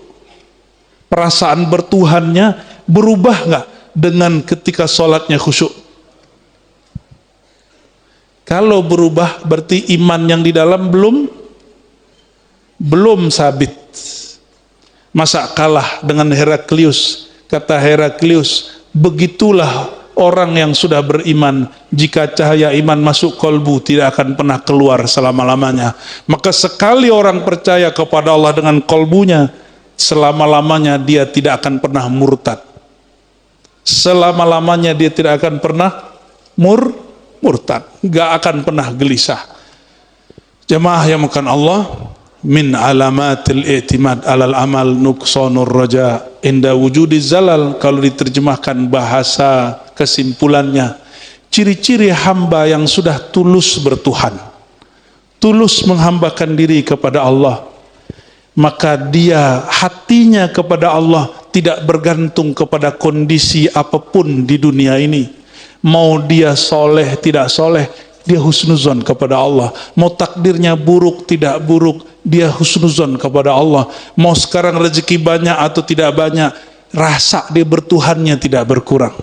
perasaan bertuhannya berubah nggak dengan ketika sholatnya khusyuk? Kalau berubah berarti iman yang di dalam belum sabit. Masa kalah dengan Heraklius? Kata Heraklius, begitulah orang yang sudah beriman, jika cahaya iman masuk kolbu tidak akan pernah keluar selama-lamanya. Maka sekali orang percaya kepada Allah dengan kolbunya, selama-lamanya dia tidak akan pernah murtad. Selama-lamanya dia tidak akan pernah murtad, gak akan pernah gelisah. Jemaah yang makan Allah, min alamatil i'timad alal amal nuqsanur raja inda wujudi zalal. Kalau diterjemahkan bahasa kesimpulannya, ciri-ciri hamba yang sudah tulus bertuhan, tulus menghambakan diri kepada Allah, maka dia hatinya kepada Allah tidak bergantung kepada kondisi apapun di dunia ini. Mau dia soleh tidak soleh, dia husnuzon kepada Allah. Mau takdirnya buruk tidak buruk, dia husnuzon kepada Allah. Mau sekarang rezeki banyak atau tidak banyak, rasa dia bertuhannya tidak berkurang.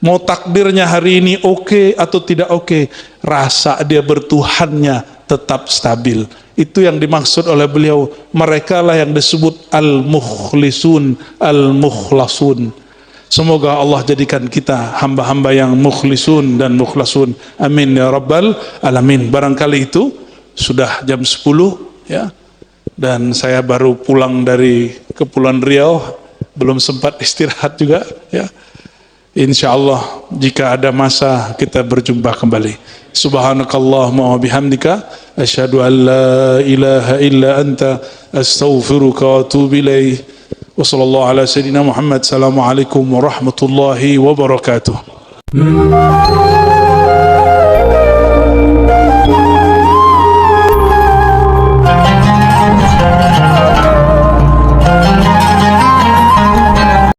Mau takdirnya hari ini oke atau tidak oke, rasa dia bertuhannya tetap stabil. Itu yang dimaksud oleh beliau, mereka lah yang disebut al-mukhlisun, al-mukhlasun. Semoga Allah jadikan kita hamba-hamba yang mukhlisun dan mukhlasun. Amin ya rabbal alamin. Barangkali itu sudah jam 10 ya. Dan saya baru pulang dari Kepulauan Riau, belum sempat istirahat juga ya. Insyaallah jika ada masa kita berjumpa kembali. Subhanakallahumma wa bihamdika asyhadu an la ilaha illa anta astaghfiruka wa atubu ilaik. Wa sallallahu ala sayyidina Muhammad. Assalamualaikum warahmatullahi wabarakatuh.